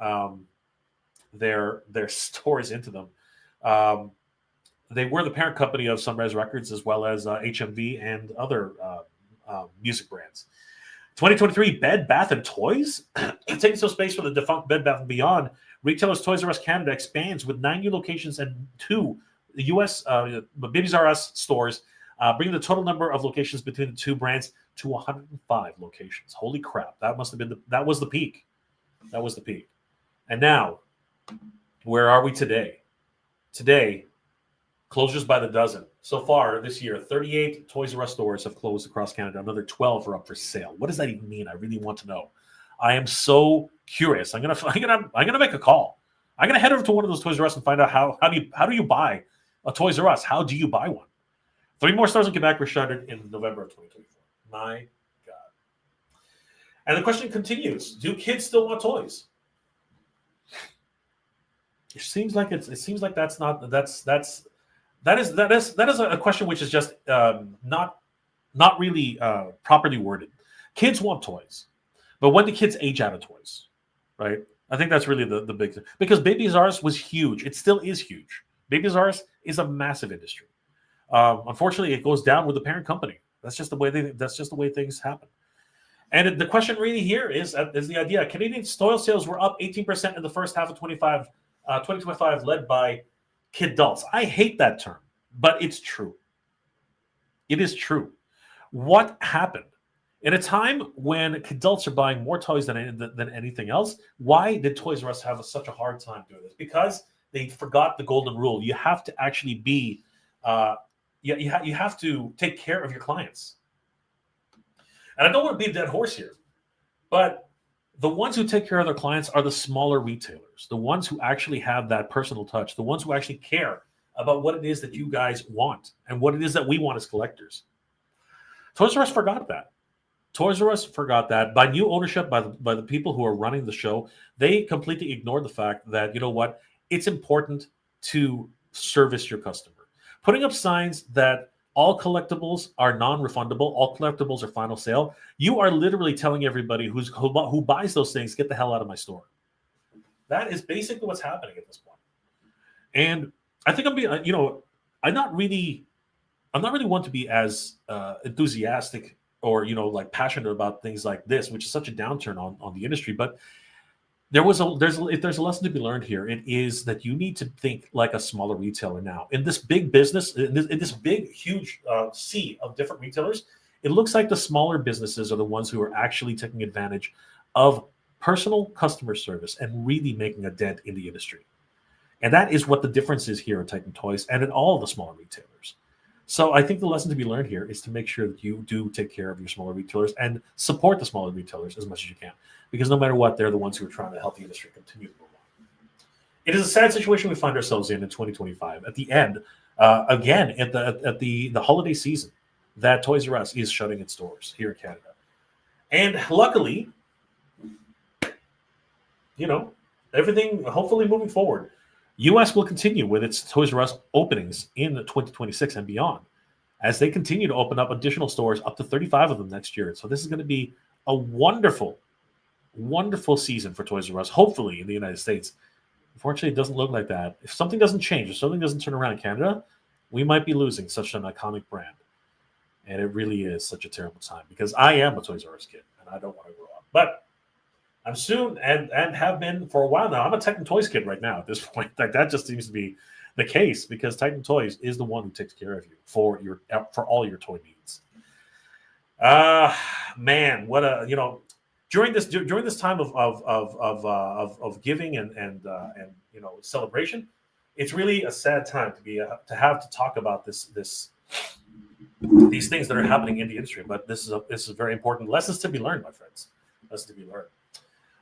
their stores into them. They were the parent company of Sunrise Records as well as HMV and other music brands. 2023, Bed Bath & Toys. Taking some space for the defunct Bed Bath & Beyond, retailers Toys R Us Canada expands with 9 new locations and 2 U.S. Babies R Us stores bringing the total number of locations between the two brands to 105 locations. Holy crap! That must have been that was the peak. That was the peak. And now, where are we today? Today, closures by the dozen. So far this year, 38 Toys R Us stores have closed across Canada. Another 12 are up for sale. What does that even mean? I really want to know. I am so curious. I'm gonna make a call. I'm gonna head over to one of those Toys R Us and find out how do you buy a Toys R Us? How do you buy one? 3 more stores in Quebec were shuttered in November of 2024. My God. And the question continues: do kids still want toys? It seems like that is a question which is just not really properly worded. Kids want toys, but when do kids age out of toys, right? I think that's really the big thing, because Babies R Us was huge. It still is huge. Babies R Us is a massive industry. Unfortunately, it goes down with the parent company. That's just the way things happen. And the question really here is the idea: Canadian toy sales were up 18% in the first half of 2025, led by kidults. I hate that term, but it's true. It is true. What happened? In a time when adults are buying more toys than anything else, why did Toys R Us have such a hard time doing this? Because they forgot the golden rule. You have to actually be, you have to take care of your clients. And I don't want to beat a dead horse here, but the ones who take care of their clients are the smaller retailers, the ones who actually have that personal touch, the ones who actually care about what it is that you guys want and what it is that we want as collectors. Toys R Us forgot that. Toys R Us forgot that. By new ownership, by the people who are running the show, they completely ignored the fact that, you know what, it's important to service your customer. Putting up signs that all collectibles are non-refundable, all collectibles are final sale, you are literally telling everybody who buys those things, get the hell out of my store. That is basically what's happening at this point. And I think I'm not really one to be as enthusiastic or like passionate about things like this, which is such a downturn on the industry. But if there's a lesson to be learned here, it is that you need to think like a smaller retailer now. In this big business, in this big, huge sea of different retailers, it looks like the smaller businesses are the ones who are actually taking advantage of personal customer service and really making a dent in the industry. And that is what the difference is here at Titan Toyz and in all of the smaller retailers. So I think the lesson to be learned here is to make sure that you do take care of your smaller retailers and support the smaller retailers as much as you can. Because no matter what, they're the ones who are trying to help the industry continue to move on. It is a sad situation we find ourselves in 2025. At the end, again, at the holiday season, that Toys R Us is shutting its doors here in Canada. And luckily, everything, hopefully moving forward, U.S. will continue with its Toys R Us openings in 2026 and beyond, as they continue to open up additional stores, up to 35 of them next year. So this is going to be a wonderful season for Toys R Us, hopefully in the United States. Unfortunately, it doesn't look like that. If something doesn't change, if something doesn't turn around in Canada, we might be losing such an iconic brand. And it really is such a terrible time, because I am a Toys R Us kid and I don't want to grow up. But I'm soon and have been for a while now. I'm a Titan Toyz kid right now at this point. Like, that just seems to be the case, because Titan Toyz is the one who takes care of you for all your toy needs. Man, what a during this time of giving and celebration, it's really a sad time to have to talk about these things that are happening in the industry. But this is very important. Lessons to be learned, my friends. Lessons to be learned.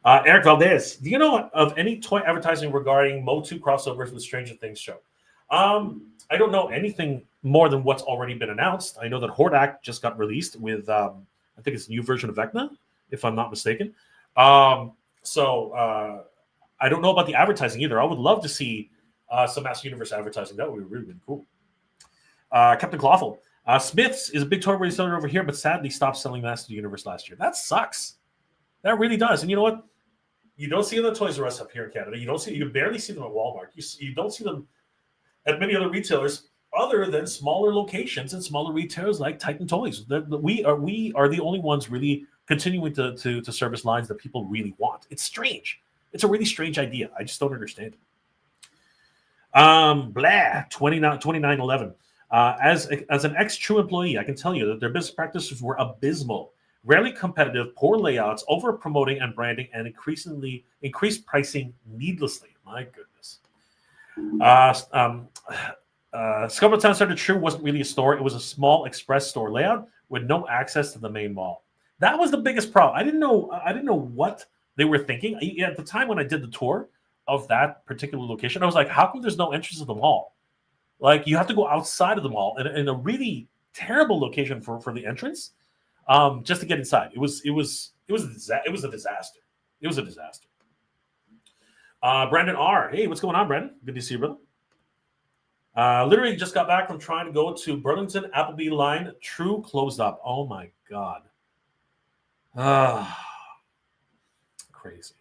Eric Valdez, do you know of any toy advertising regarding Mo2 crossovers with Stranger Things show? I don't know anything more than what's already been announced. I know that Hordak just got released with, I think it's a new version of Vecna, if I'm not mistaken. So I don't know about the advertising either. I would love to see some Master Universe advertising. That would be really, really cool. Captain Clawful, Smith's is a big toy reseller over here, but sadly stopped selling Master Universe last year. That sucks. That really does. And you know what? You don't see them at Toys R Us up here in Canada. You barely see them at Walmart. You don't see them at many other retailers other than smaller locations and smaller retailers like Titan Toyz. We are the only ones really continuing to service lines that people really want. It's strange. It's a really strange idea. I just don't understand it. 2911. As an ex-True employee, I can tell you that their business practices were abysmal, rarely competitive, poor layouts, over promoting and branding, and increased pricing needlessly. My goodness. Scarborough Town Center True wasn't really a store; it was a small express store layout with no access to the main mall. That was the biggest problem. I didn't know what they were thinking at the time when I did the tour of that particular location. I was like, how come there's no entrance to the mall? Like, you have to go outside of the mall in a really terrible location for the entrance, just to get inside. It was a disaster. It was a disaster. Brandon R. Hey, what's going on, Brandon? Good to see you, brother. Literally just got back from trying to go to Burlington Appleby line. True closed up. Oh my god. Crazy.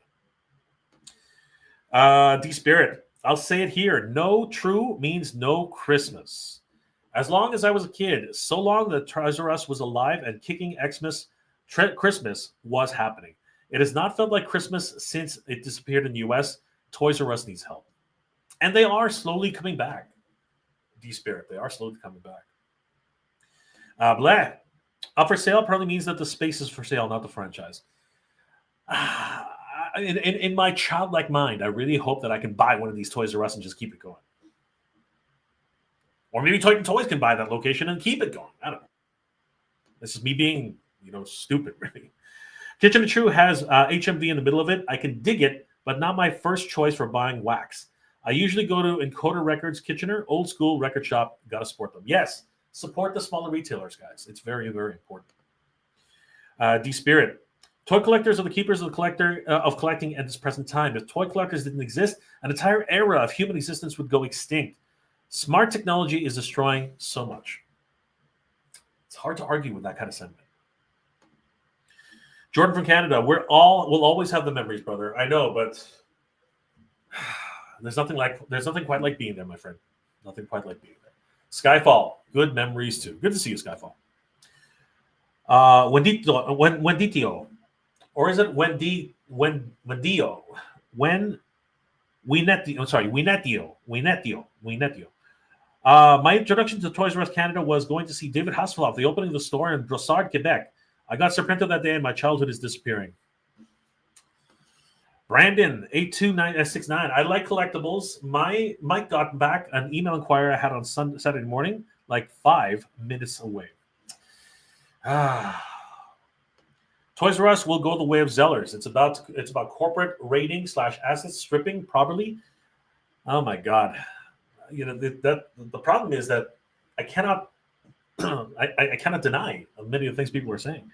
D Spirit. I'll say it here. No True means no Christmas. As long as I was a kid, so long that Toys R Us was alive and kicking Xmas, Christmas was happening. It has not felt like Christmas since it disappeared in the US. Toys R Us needs help. And they are slowly coming back. D-Spirit, they are slowly coming back. Blah. Up for sale probably means that the space is for sale, not the franchise. In my childlike mind, I really hope that I can buy one of these Toys R Us and just keep it going. Or maybe Titan Toyz can buy that location and keep it going. I don't know. This is me being, stupid, really. Kitchen of True has HMV in the middle of it. I can dig it, but not my first choice for buying wax. I usually go to Encoder Records, Kitchener, old school record shop. Got to support them. Yes, support the smaller retailers, guys. It's very, very important. D-Spirit. Toy collectors are the keepers of collecting at this present time. If toy collectors didn't exist, an entire era of human existence would go extinct. Smart technology is destroying so much. It's hard to argue with that kind of sentiment. Jordan from Canada. We'll always have the memories, brother. I know, but there's nothing quite like being there, my friend. Nothing quite like being there. Skyfall. Good memories too. Good to see you, Skyfall. Wenditio. Or is it Wendio? Winetio. My introduction to Toys R Us Canada was going to see David Hasselhoff, the opening of the store in Brossard, Quebec. I got Serpento that day and my childhood is disappearing. Brandon, 82969. I like collectibles. Mike got back an email inquiry I had on Saturday morning, like 5 minutes away. Toys R Us will go the way of Zellers. It's about corporate raiding / asset stripping properly. Oh my God. The problem is that I cannot I cannot deny many of the things people are saying.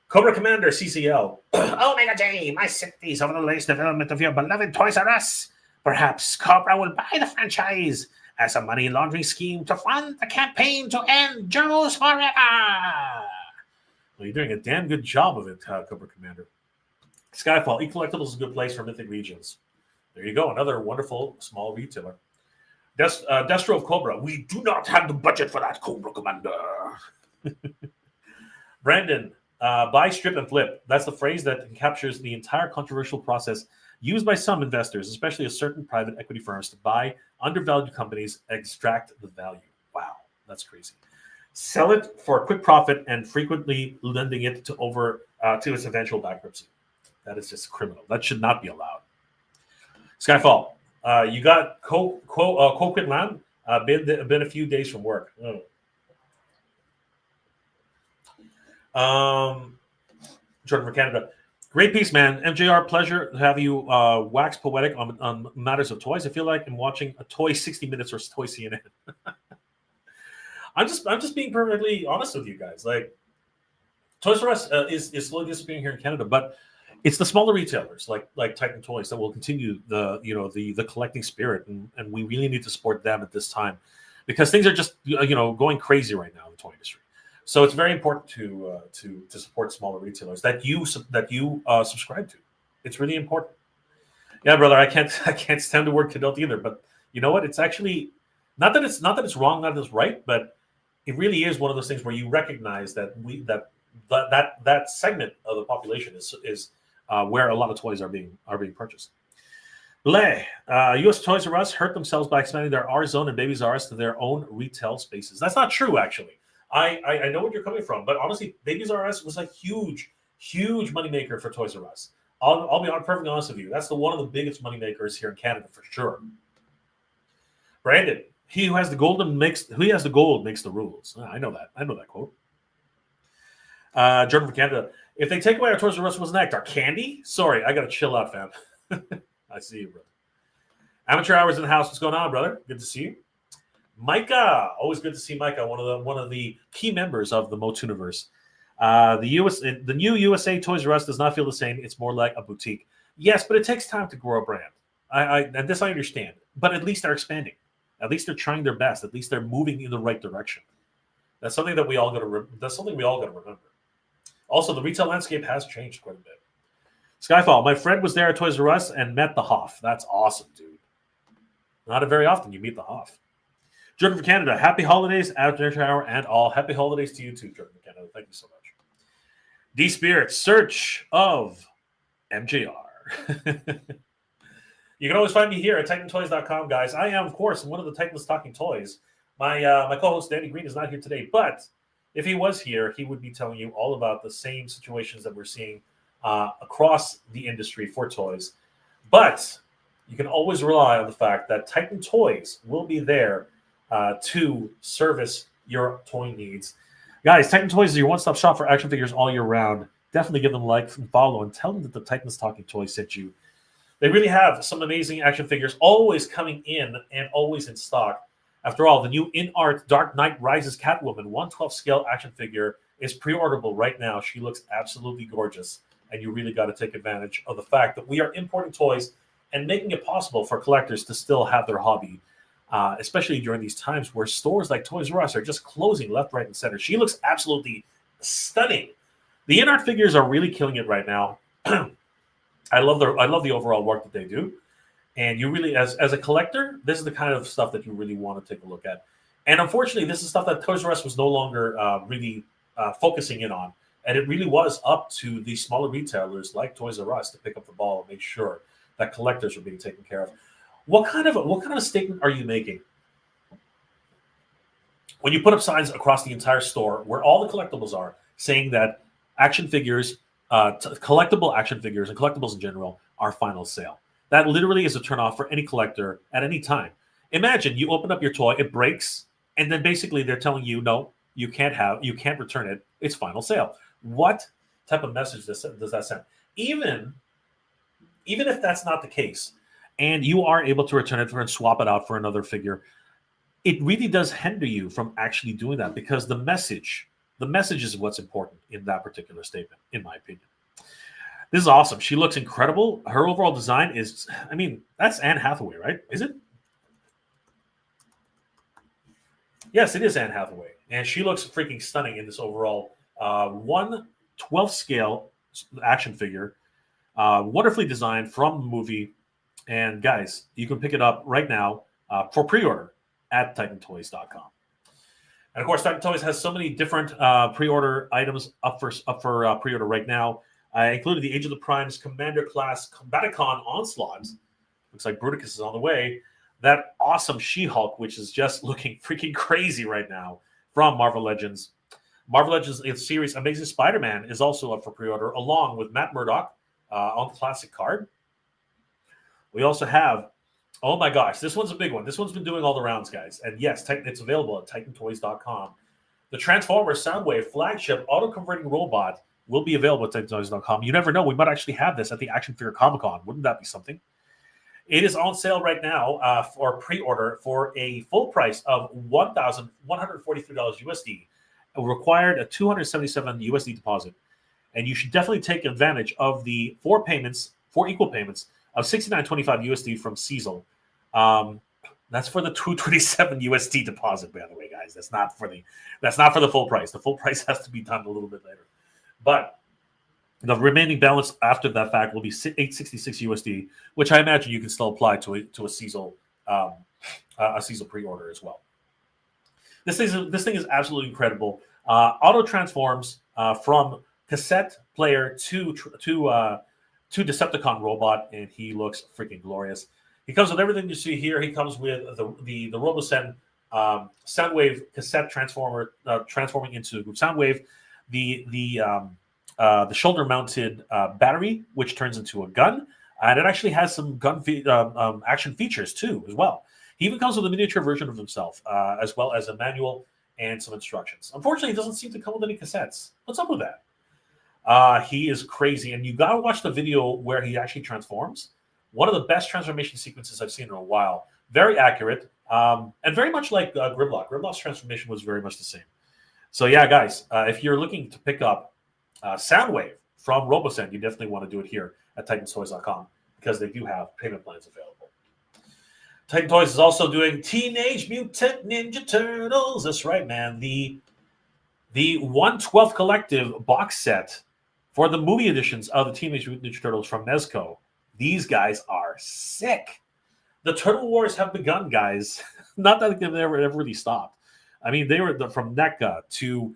Cobra Commander CCL. Omega J, my sympathies over the latest development of your beloved Toys R Us. Perhaps Cobra will buy the franchise as a money laundering scheme to fund the campaign to end Joes forever. Well, you're doing a damn good job of it, Cobra Commander. Skyfall, eCollectibles is a good place for Mythic Regions. There you go, another wonderful small retailer. Destro of Cobra, we do not have the budget for that, Cobra Commander. Brandon, buy, strip, and flip. That's the phrase that captures the entire controversial process used by some investors, especially certain private equity firms, to buy undervalued companies, extract the value. Wow, that's crazy. Sell it for a quick profit and frequently lending it to its eventual bankruptcy. That is just criminal. That should not be allowed. Skyfall, you got Quit Lamb. Been a few days from work. Jordan from Canada. Great piece, man. MJR, pleasure to have you wax poetic on matters of toys. I feel like I'm watching a Toy 60 Minutes or Toy CNN. I'm just being perfectly honest with you guys. Like, Toys R Us is slowly disappearing here in Canada, but it's the smaller retailers like Titan Toyz that will continue the collecting spirit, and we really need to support them at this time because things are just going crazy right now in the toy industry. So it's very important to support smaller retailers that you subscribe to. It's really important. Yeah, brother, I can't stand the word Kadelt either, but you know what? It's actually not that it's wrong, not that it's right, but it really is one of those things where you recognize that that segment of the population is where a lot of toys are being purchased. Bleh. U.S. Toys R Us hurt themselves by expanding their R Zone and Babies R Us to their own retail spaces. That's not true, actually. I know what you're coming from, but honestly, Babies R Us was a huge, huge moneymaker for Toys R Us. I'll be perfectly honest with you. That's one of the biggest moneymakers here in Canada for sure. Brandon, he who has the gold makes the rules. I know that. I know that quote. Jordan from Canada. If they take away our Toys R Us, what's next? Our candy? Sorry, I gotta chill out, fam. I see you, brother. Amateur Hours in the house. What's going on, brother? Good to see you. Micah, always good to see Micah, one of the key members of the Motuniverse. The new USA Toys R Us does not feel the same. It's more like a boutique. Yes, but it takes time to grow a brand. And this I understand. But at least they're expanding. At least they're trying their best. At least they're moving in the right direction. That's something that we all got to. That's something we all got to remember. Also, the retail landscape has changed quite a bit. Skyfall, my friend was there at Toys R Us and met the Hoff. That's awesome, dude. Not very often you meet the Hoff. Jordan from Canada, happy holidays, After Hour, and all. Happy holidays to you too, Jordan from Canada. Thank you so much. D Spirit, search of MJR. You can always find me here at TitanToys.com, guys. I am, of course, one of the Titans Talking Toys. My co-host, Danny Green, is not here today, but if he was here, he would be telling you all about the same situations that we're seeing across the industry for toys. But you can always rely on the fact that Titan Toys will be there to service your toy needs. Guys, Titan Toys is your one-stop shop for action figures all year round. Definitely give them a like and follow and tell them that the Titans Talking Toys sent you. They really have some amazing action figures always coming in and always in stock. After all, the new in-art Dark Knight Rises Catwoman 1/12 scale action figure is pre-orderable right now. She looks absolutely gorgeous, and you really got to take advantage of the fact that we are importing toys and making it possible for collectors to still have their hobby, especially during these times where stores like Toys R Us are just closing left, right, and center. She looks absolutely stunning. The in-art figures are really killing it right now. I love the overall work that they do. And you really, as a collector, this is the kind of stuff that you really want to take a look at. And unfortunately, this is stuff that Toys R Us was no longer really focusing in on. And it really was up to the smaller retailers like Toys R Us to pick up the ball and make sure that collectors are being taken care of. What kind of statement are you making when you put up signs across the entire store where all the collectibles are saying that action figures, collectible action figures and collectibles in general are final sale? That literally is a turnoff for any collector at any time. Imagine you open up your toy, it breaks, and then basically they're telling you, no, you can't return it. It's final sale. What type of message does that send? Even if that's not the case, and you are able to return it and swap it out for another figure, it really does hinder you from actually doing that because the message is what's important in that particular statement, in my opinion. This is awesome. She looks incredible. Her overall design is, that's Anne Hathaway, right? Is it? Yes, it is Anne Hathaway. And she looks freaking stunning in this overall 1/12 scale action figure. Wonderfully designed from the movie. And guys, you can pick it up right now for pre-order at TitanToys.com. And of course, Titan Toys has so many different pre-order items up for pre-order right now. Including the Age of the Primes Commander Class Combaticon Onslaught. Looks like Bruticus is on the way. That awesome She-Hulk, which is just looking freaking crazy right now from Marvel Legends. Marvel Legends series Amazing Spider-Man is also up for pre-order, along with Matt Murdock on the classic card. We also have, oh my gosh, this one's a big one. This one's been doing all the rounds, guys. And yes, it's available at TitanToys.com. The Transformers Soundwave flagship auto-converting robot will be available at TitanToys.com. You never know. We might actually have this at the Action Figure Comic-Con. Wouldn't that be something? It is on sale right now for pre-order for a full price of $1,143 USD. It required a $277 USD deposit. And you should definitely take advantage of the four equal payments of $69.25 USD from Cecil. That's for the $227 USD deposit, by the way, guys. That's not for the full price. The full price has to be done a little bit later. But the remaining balance after that fact will be $866 USD, which I imagine you can still apply to a Cecil pre-order as well. This thing is absolutely incredible. Auto transforms from cassette player to Decepticon robot, and he looks freaking glorious. He comes with everything you see here. He comes with the RoboSend Soundwave cassette transformer transforming into Soundwave, the shoulder mounted battery, which turns into a gun, and it actually has some action features too as well. He even comes with a miniature version of himself, as well as a manual and some instructions. Unfortunately, he doesn't seem to come with any cassettes. What's up with that? He is crazy, and you gotta watch the video where he actually transforms. One of the best transformation sequences I've seen in a while. Very accurate, and very much like Grimlock. Grimlock's transformation was very much the same. So yeah, guys, if you're looking to pick up Soundwave from RoboSend, you definitely want to do it here at TitanToyz.com because they do have payment plans available. Titan Toyz is also doing Teenage Mutant Ninja Turtles. That's right, man. The 1/12 Collective box set for the movie editions of the Teenage Mutant Ninja Turtles from Mezco. These guys are sick. The Turtle Wars have begun, guys. Not that they've ever really stopped. I mean, they were from NECA to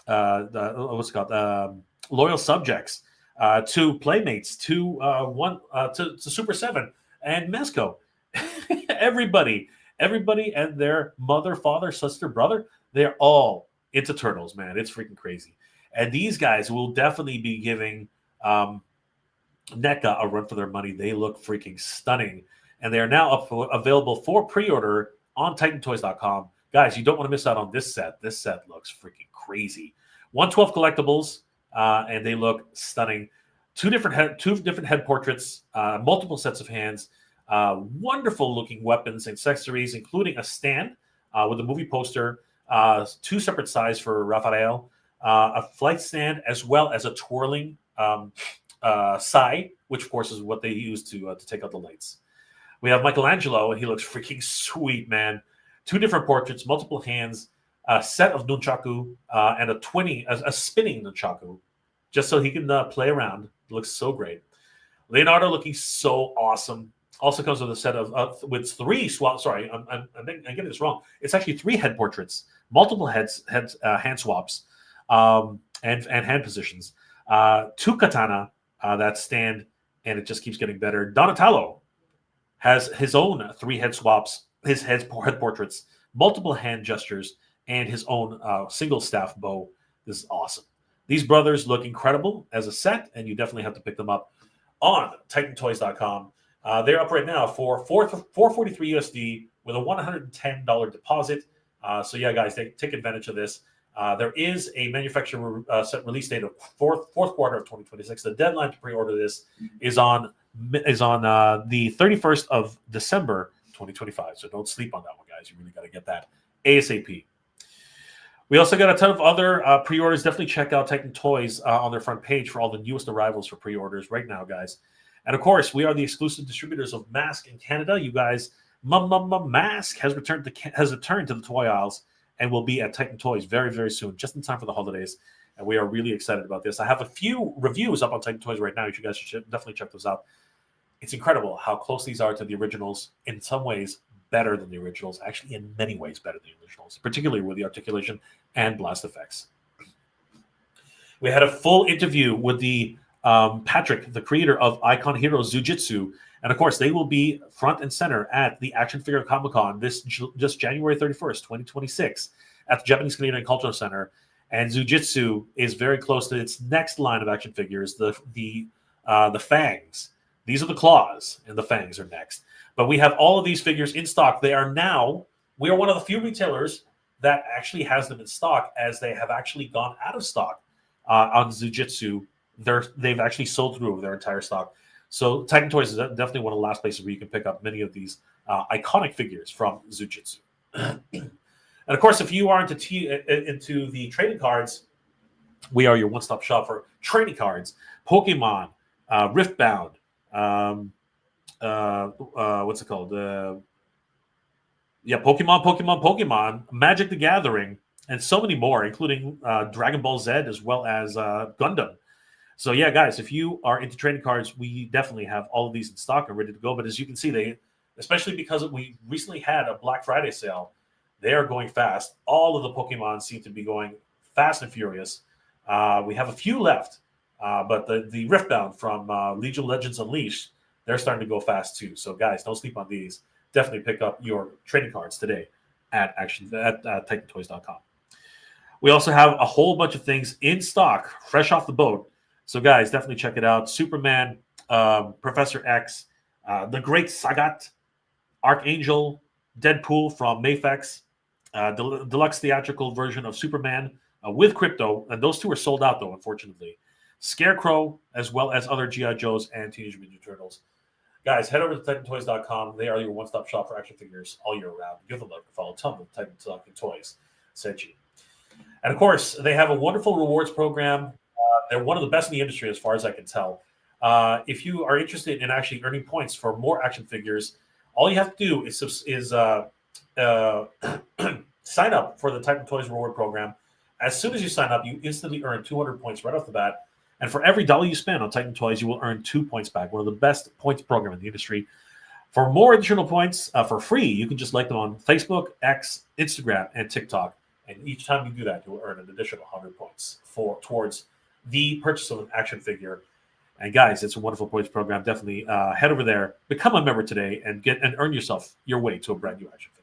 what's it called? Loyal Subjects, to Playmates, to Super 7 and Mezco. everybody and their mother, father, sister, brother, they're all into Turtles, man. It's freaking crazy. And these guys will definitely be giving NECA a run for their money. They look freaking stunning. And they are now available for pre-order on TitanToyz.com. Guys, you don't want to miss out on this set. This set looks freaking crazy. 1/12 collectibles, and they look stunning. Two different head portraits, multiple sets of hands, wonderful looking weapons and accessories, including a stand with a movie poster, two separate sizes for Raphael, a flight stand, as well as a twirling sai, which of course is what they use to take out the lights. We have Michelangelo, and he looks freaking sweet, man. Two different portraits, multiple hands, a set of nunchaku, and a spinning nunchaku, just so he can play around. It looks so great. Leonardo looking so awesome. Also comes with a set of with three swaps. Sorry, I'm getting this wrong. It's actually three head portraits, multiple hand swaps, and hand positions. Two katana that stand, and it just keeps getting better. Donatello has his own three head swaps, his head portraits, multiple hand gestures, and his own single staff bow. This is awesome. These brothers look incredible as a set, and you definitely have to pick them up on TitanToyz.com. They're up right now for $443 USD with a $110 deposit. So yeah, guys, take advantage of this. There is a manufacturer set release date of fourth quarter of 2026. The deadline to pre-order this is on the 31st of December 2025. So don't sleep on that one, guys. You really got to get that ASAP. We also got a ton of other pre-orders. Definitely check out Titan Toyz on their front page for all the newest arrivals for pre-orders right now, guys. And of course, we are the exclusive distributors of Mask in Canada. You guys, Mask has returned to the toy aisles and will be at Titan Toyz very, very soon, just in time for the holidays. And we are really excited about this. I have a few reviews up on Titan Toyz right now. You guys should definitely check those out. It's incredible how close these are to the originals. In some ways, better than the originals. Actually, in many ways, better than the originals, particularly with the articulation and blast effects. We had a full interview with the Patrick, the creator of Icon Heroes Zujitsu. And of course, they will be front and center at the Action Figure Comic-Con just January 31st, 2026 at the Japanese Canadian Cultural Center. And Zujitsu is very close to its next line of action figures, the fangs. These are the claws, and the fangs are next. But we have all of these figures in stock. We are one of the few retailers that actually has them in stock, as they have actually gone out of stock on Zujitsu. They've actually sold through their entire stock. So Titan Toyz is definitely one of the last places where you can pick up many of these iconic figures from Zujitsu. And of course, if you are into the trading cards, we are your one-stop shop for trading cards, Pokemon, Riftbound, what's it called? Pokemon, Magic the Gathering, and so many more, including Dragon Ball Z as well as Gundam. So yeah, guys, if you are into trading cards, we definitely have all of these in stock and ready to go. But as you can see, especially because we recently had a Black Friday sale, they are going fast. All of the Pokemon seem to be going fast and furious. We have a few left, but the Riftbound from Legion Legends Unleashed they're starting to go fast too. So guys, don't sleep on these. Definitely pick up your trading cards today at TitanToyz.com. We also have a whole bunch of things in stock, fresh off the boat. So guys, definitely check it out. Superman, Professor X, the Great Sagat, Archangel, Deadpool from Mafex, deluxe theatrical version of Superman with Crypto, and those two are sold out though, unfortunately. Scarecrow, as well as other G.I. Joes and Teenage Mutant Ninja Turtles. Guys, head over to TitanToyz.com. They are your one-stop shop for action figures all year round. Give them a like, follow. Tell them Titan Toyz sent you. And of course, they have a wonderful rewards program. They're one of the best in the industry, as far as I can tell. If you are interested in actually earning points for more action figures, all you have to do is sign up for the Titan Toyz reward program. As soon as you sign up, you instantly earn 200 points right off the bat. And for every dollar you spend on Titan Toyz, you will earn 2 points back. One of the best points program in the industry. For more additional points for free, you can just like them on Facebook, X, Instagram, and TikTok. And each time you do that, you will earn an additional 100 points towards the purchase of an action figure. And guys, it's a wonderful points program. Definitely head over there, become a member today, and earn yourself your way to a brand new action figure.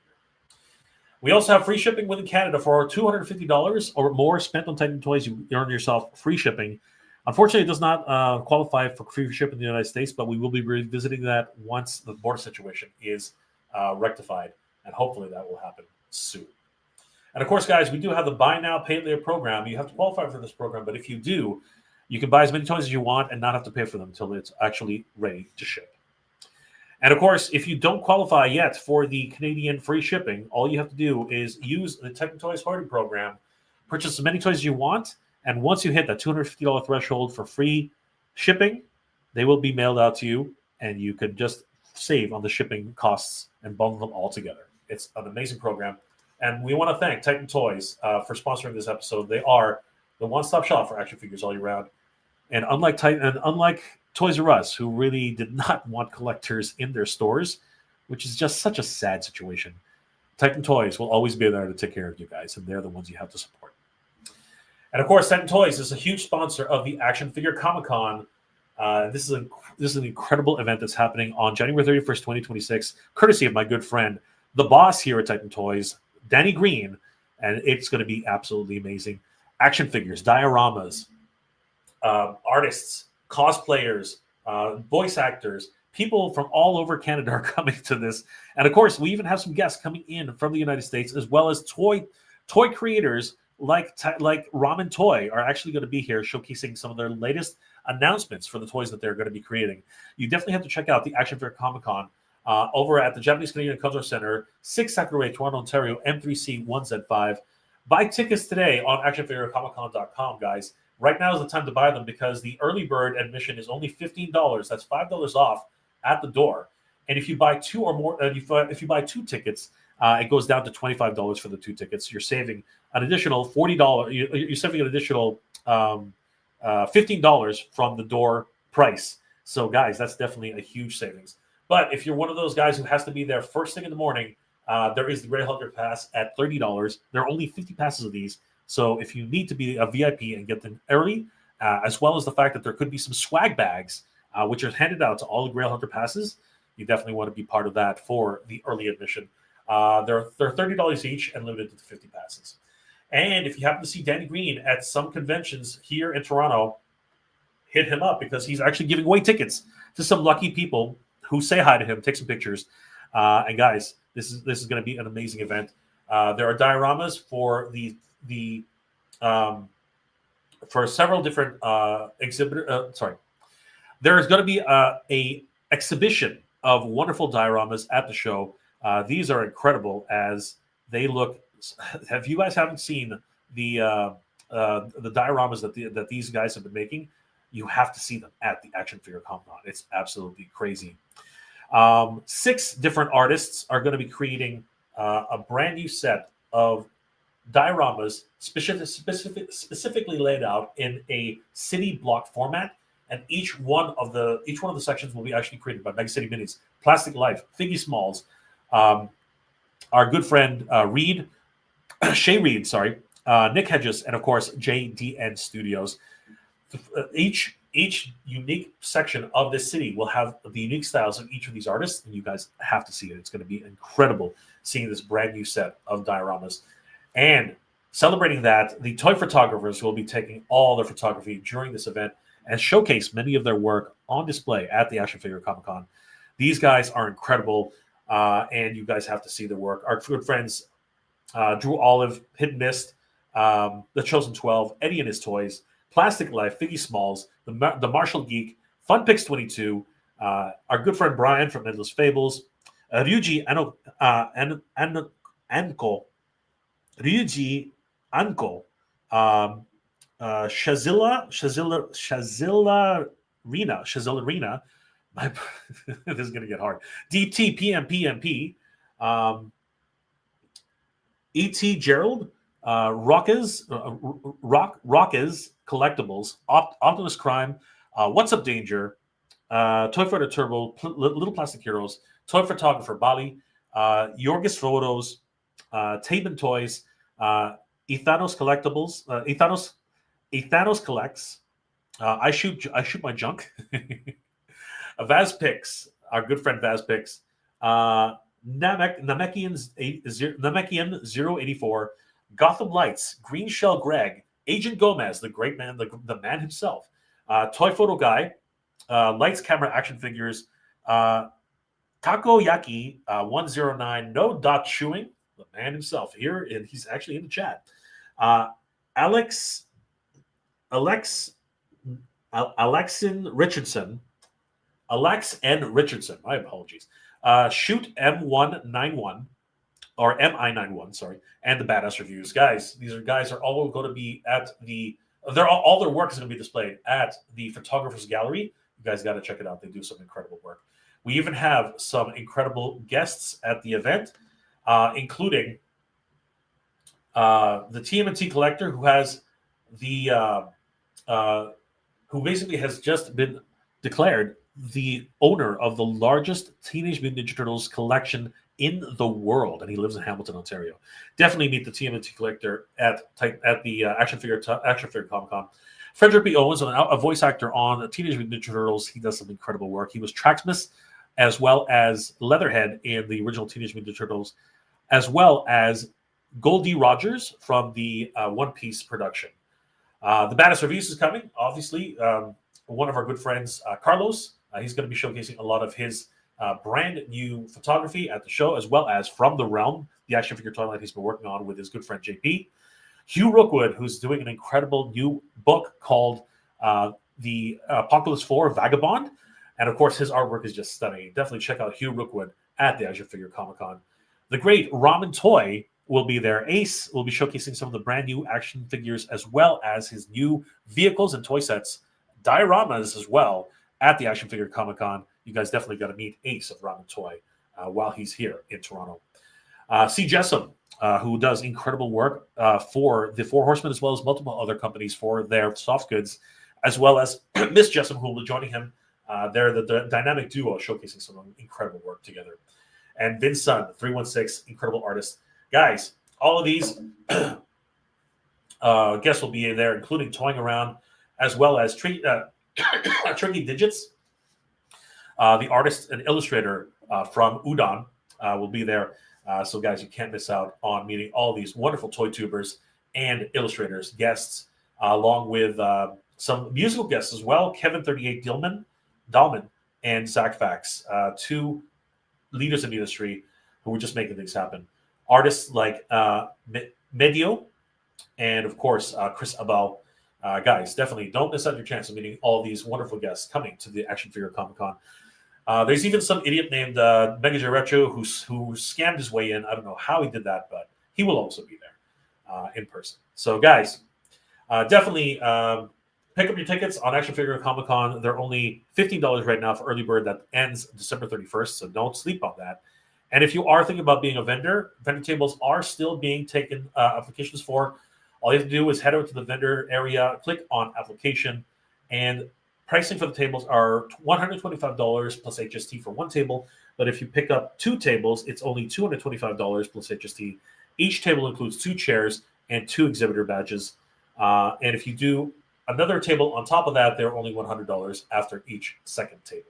We also have free shipping within Canada for $250 or more spent on Titan Toyz. You earn yourself free shipping. Unfortunately, it does not qualify for free shipping in the United States, but we will be revisiting that once the border situation is rectified, and hopefully that will happen soon. And of course, guys, we do have the Buy Now, Pay Later program. You have to qualify for this program, but if you do, you can buy as many toys as you want and not have to pay for them until it's actually ready to ship. And of course, if you don't qualify yet for the Canadian free shipping, all you have to do is use the Titan Toyz Hoarding program, purchase as many toys as you want, and once you hit that $250 threshold for free shipping, they will be mailed out to you, and you can just save on the shipping costs and bundle them all together. It's an amazing program. And we want to thank Titan Toyz for sponsoring this episode. They are the one-stop shop for action figures all year round. And unlike Toys R Us, who really did not want collectors in their stores, which is just such a sad situation, Titan Toyz will always be there to take care of you guys, and they're the ones you have to support. And of course, Titan Toyz is a huge sponsor of the Action Figure Comic-Con. This is an incredible event that's happening on January 31st, 2026, courtesy of my good friend, the boss here at Titan Toyz, Danny Green, and it's going to be absolutely amazing. Action figures, dioramas, artists, cosplayers, voice actors, people from all over Canada are coming to this. And of course, we even have some guests coming in from the United States, as well as toy creators like Ramen Toy are actually going to be here showcasing some of their latest announcements for the toys that they're going to be creating. You definitely have to check out the Action Figure Comic-Con over at the Japanese Canadian Cultural Center, 6 Sakurai, Toronto, Ontario, M3C1Z5. Buy tickets today on actionfigurecomiccon.com, guys. Right now is the time to buy them because the early bird admission is only $15. That's $5 off at the door. And if you buy two or more, if you buy 2 tickets, it goes down to $25 for the 2 tickets. You're saving an additional $40. You're saving an additional $15 from the door price. So, guys, that's definitely a huge savings. But if you're one of those guys who has to be there first thing in the morning, there is the Grey Hunter Pass at $30. There are only 50 passes of these. So if you need to be a VIP and get them early, as well as the fact that there could be some swag bags, which are handed out to all the Grail Hunter passes, you definitely want to be part of that for the early admission. They're $30 each and limited to 50 passes. And if you happen to see Danny Green at some conventions here in Toronto, hit him up because he's actually giving away tickets to some lucky people who say hi to him, take some pictures. And guys, this is going to be an amazing event. There are dioramas for for several different there is going to be a exhibition of wonderful dioramas at the show. These are incredible as they look. Have you guys haven't seen the dioramas that these guys have been making? You have to see them at the Action Figure Comic-Con. It's absolutely crazy. 6 different artists are going to be creating a brand new set of dioramas specifically laid out in a city block format, and each one of the sections will be actually created by Mega City Minis, Plastic Life, Figgy Smalls, our good friend Shay Reed, Nick Hedges, and of course JDN Studios. Each Each unique section of this city will have the unique styles of each of these artists, and you guys have to see it. It's going to be incredible seeing this brand new set of dioramas. And celebrating that, the toy photographers will be taking all their photography during this event and showcase many of their work on display at the Action Figure Comic Con. These guys are incredible, and you guys have to see their work. Our good friends, Drew Olive, Hidden Mist, The Chosen 12, Eddie and His Toys, Plastic Life, Figgy Smalls, the Martial Geek, Fun Picks 22, our good friend Brian from Endless Fables, Ryuji Anko, Ryuji Anko, Shazilla Rena. This is going to get hard. Deep T, PMP, E.T. Gerald, Rockers Collectibles, Optimus Crime, What's Up Danger, Toy Fighter Turbo, Little Plastic Heroes, Toy Photographer Bali, Yorgis Photos, Titan Toyz, Ethanos Collectibles, Ethanos Collects, I Shoot My Junk, Vaz Pix, our good friend Vaz Pix, Namekian 084, Gotham Lights, Green Shell Greg, Agent Gomez, the great man, the man himself, Toy Photo Guy, Lights Camera Action Figures, Takoyaki 109, No Dot Chewing, the man himself here, and he's actually in the chat. Alexin Richardson, Alex N. Richardson, my apologies. Shoot M191 or MI91, sorry, and the Badass Reviews. Guys, these guys are all going to be at all their work is going to be displayed at the Photographers Gallery. You guys got to check it out. They do some incredible work. We even have some incredible guests at the event, including the TMNT collector who has who basically has just been declared the owner of the largest Teenage Mutant Ninja Turtles collection in the world, and he lives in Hamilton, Ontario. Definitely meet the TMNT collector at the Action Figure Comic Con. Frederick B. Owens, a voice actor on Teenage Mutant Ninja Turtles, he does some incredible work. He was Traxmus, as well as Leatherhead in the original Teenage Mutant Ninja Turtles, as well as Goldie Rogers from the One Piece production. The Badass Reviews is coming, obviously. One of our good friends, Carlos, he's going to be showcasing a lot of his brand new photography at the show, as well as From the Realm, the action figure toy line he's been working on with his good friend JP. Hugh Rookwood, who's doing an incredible new book called The Apocalypse 4 Vagabond. And of course, his artwork is just stunning. Definitely check out Hugh Rookwood at the Action Figure Comic Con. The great Ramen Toy will be there. Ace will be showcasing some of the brand new action figures, as well as his new vehicles and toy sets, dioramas as well, at the Action Figure Comic Con. You guys definitely got to meet Ace of Ramen Toy while he's here in Toronto. C. Jessam, who does incredible work for the Four Horsemen, as well as multiple other companies for their soft goods, as well as Miss Jessam, who will be joining him. They're the dynamic duo showcasing some incredible work together. And Vince Sun, 316, incredible artist. Guys, all of these guests will be there, including Toying Around, as well as Tricky Digits. The artist and illustrator from Udon will be there. So, guys, you can't miss out on meeting all these wonderful toy tubers and illustrators, guests, along with some musical guests as well. Kevin 38 Dahlman and Zach Fax, two leaders in the industry who were just making things happen. Artists like Medio and, of course, Chris Abel. Guys, definitely don't miss out your chance of meeting all these wonderful guests coming to the Action Figure Comic Con. There's even some idiot named Mega J Retro who scammed his way in. I don't know how he did that, but he will also be there in person. So, guys, definitely pick up your tickets on Action Figure Comic Con. They're only $15 right now for early bird. That ends December 31st, so don't sleep on that. And if you are thinking about being a vendor tables are still being taken applications for. All you have to do is head over to the vendor area, click on application, and pricing for the tables are $125 plus HST for one table. But if you pick up two tables, it's only $225 plus HST. Each table includes 2 chairs and 2 exhibitor badges. And if you do another table on top of that. They're only $100 after each second table.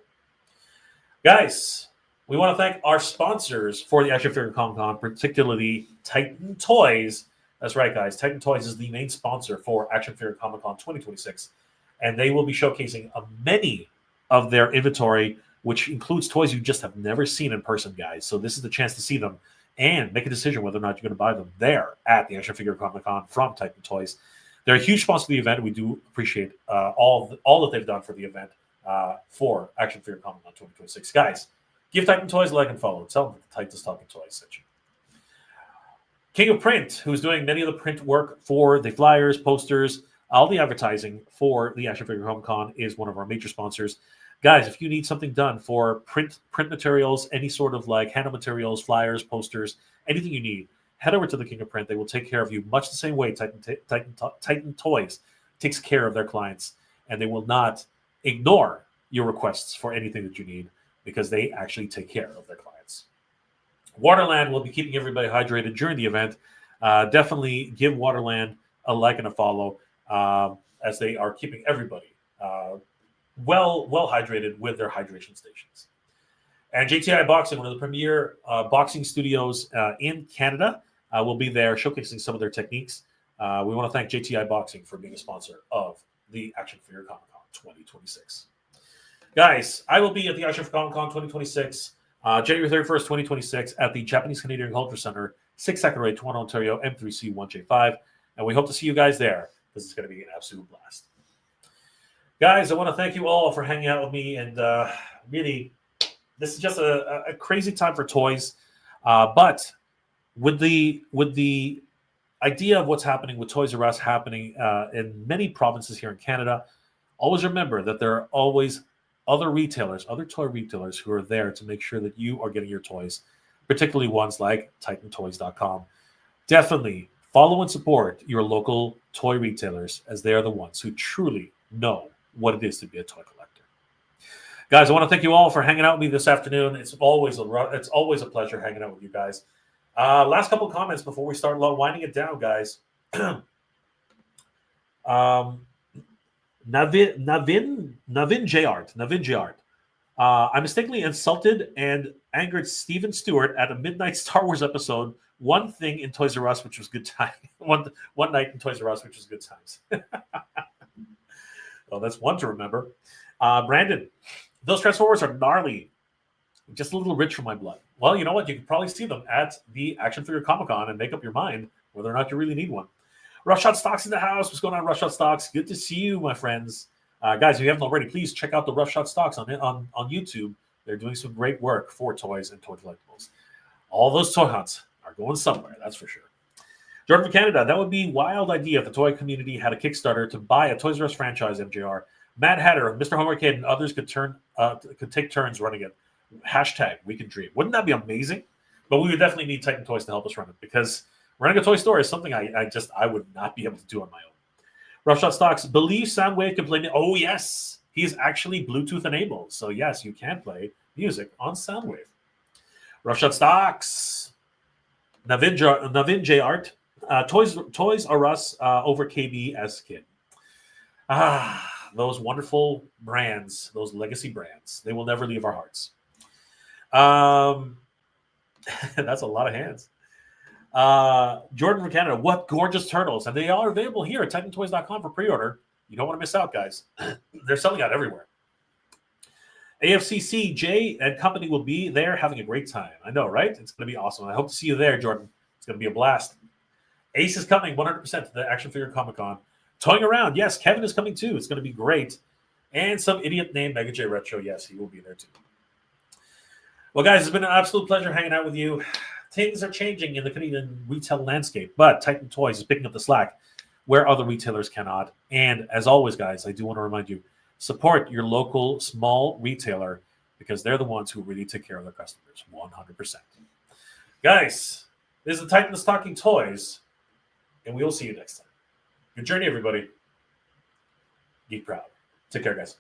Guys, we want to thank our sponsors for the Action Figure Comic Con, particularly Titan Toyz. That's right, guys. Titan Toyz is the main sponsor for Action Figure Comic Con 2026, and they will be showcasing many of their inventory, which includes toys you just have never seen in person, guys. So this is the chance to see them and make a decision whether or not you're going to buy them there at the Action Figure Comic Con from Titan Toyz. They're a huge sponsor of the event. We do appreciate all that they've done for the event for Action Figure Comic Con 2026. Guys, give Titan Toyz a like and follow. Tell them that the Titan's Talking Toys sent you. King of Print, who's doing many of the print work for the flyers, posters, all the advertising for the Action Figure Comic Con, is one of our major sponsors. Guys, if you need something done for print materials, any sort of like handle materials, flyers, posters, anything you need, head over to the King of Print. They will take care of you much the same way Titan Toyz takes care of their clients, and they will not ignore your requests for anything that you need because they actually take care of their clients. Waterland will be keeping everybody hydrated during the event. Definitely give Waterland a like and a follow as they are keeping everybody well hydrated with their hydration stations. And JTI Boxing, one of the premier boxing studios in Canada, will be there showcasing some of their techniques. We want to thank JTI Boxing for being a sponsor of the Action Figure Comic Con 2026. Guys, I will be at the Action Figure Comic Con 2026, January 31st, 2026, at the Japanese Canadian Culture Center, 6 Second Road, Toronto, Ontario, M3C1J5. And we hope to see you guys there. This is going to be an absolute blast. Guys, I want to thank you all for hanging out with me. And really, this is just a crazy time for toys. But with the idea of what's happening with Toys R Us happening in many provinces here in Canada, always remember that there are always other retailers, other toy retailers who are there to make sure that you are getting your toys, particularly ones like TitanToyz.com. Definitely follow and support your local toy retailers, as they are the ones who truly know what it is to be a toy collector. Guys, I want to thank you all for hanging out with me this afternoon. It's always a pleasure hanging out with you guys. Last couple of comments before we start winding it down, guys. Navin J Art. I mistakenly insulted and angered Steven Stewart at a midnight Star Wars episode. One thing in Toys R Us, which was good time. One night in Toys R Us, which was good times. Well, that's one to remember. Brandon, those Transformers are gnarly. Just a little rich for my blood. Well, you know what? You can probably see them at the Action Figure Comic Con and make up your mind whether or not you really need one. Rush Shot Stocks in the house. What's going on, Rush Shot Stocks? Good to see you, my friends. Guys, if you haven't already, please check out the Rush Shot Stocks on YouTube. They're doing some great work for toys and toy collectibles. All those toy hunts are going somewhere, that's for sure. Jordan from Canada, that would be a wild idea if the toy community had a Kickstarter to buy a Toys R Us franchise, MJR. Mad Hatter, Mr. Homework Kid, and others could take turns running it. Hashtag we can dream. Wouldn't that be amazing? But we would definitely need Titan Toyz to help us run it, because running a toy store is something I would not be able to do on my own. Rough Shot Stocks, believe Soundwave can play. Oh yes, he is actually Bluetooth enabled, so yes, you can play music on Soundwave. Rough Shot Stocks, Navin J Art, Toys R Us over KBS Kid. Those wonderful brands, those legacy brands, they will never leave our hearts. That's a lot of hands. Jordan from Canada, what gorgeous turtles. And they are available here at TitanToyz.com for pre-order. You don't want to miss out, guys. They're selling out everywhere. AFCC, Jay and company will be there having a great time. I know, right? It's going to be awesome. I hope to see you there, Jordan. It's going to be a blast. Ace is coming 100% to the Action Figure Comic Con. Toying around. Yes, Kevin is coming too. It's going to be great. And some idiot named Mega J Retro. Yes, he will be there too. Well, guys, it's been an absolute pleasure hanging out with you. Things are changing in the Canadian retail landscape, but Titan Toyz is picking up the slack where other retailers cannot. And as always, guys, I do want to remind you, support your local small retailer, because they're the ones who really take care of their customers 100%. Guys, this is the Titan's Talking Toys, and we will see you next time. Good journey, everybody. Geek proud. Take care, guys.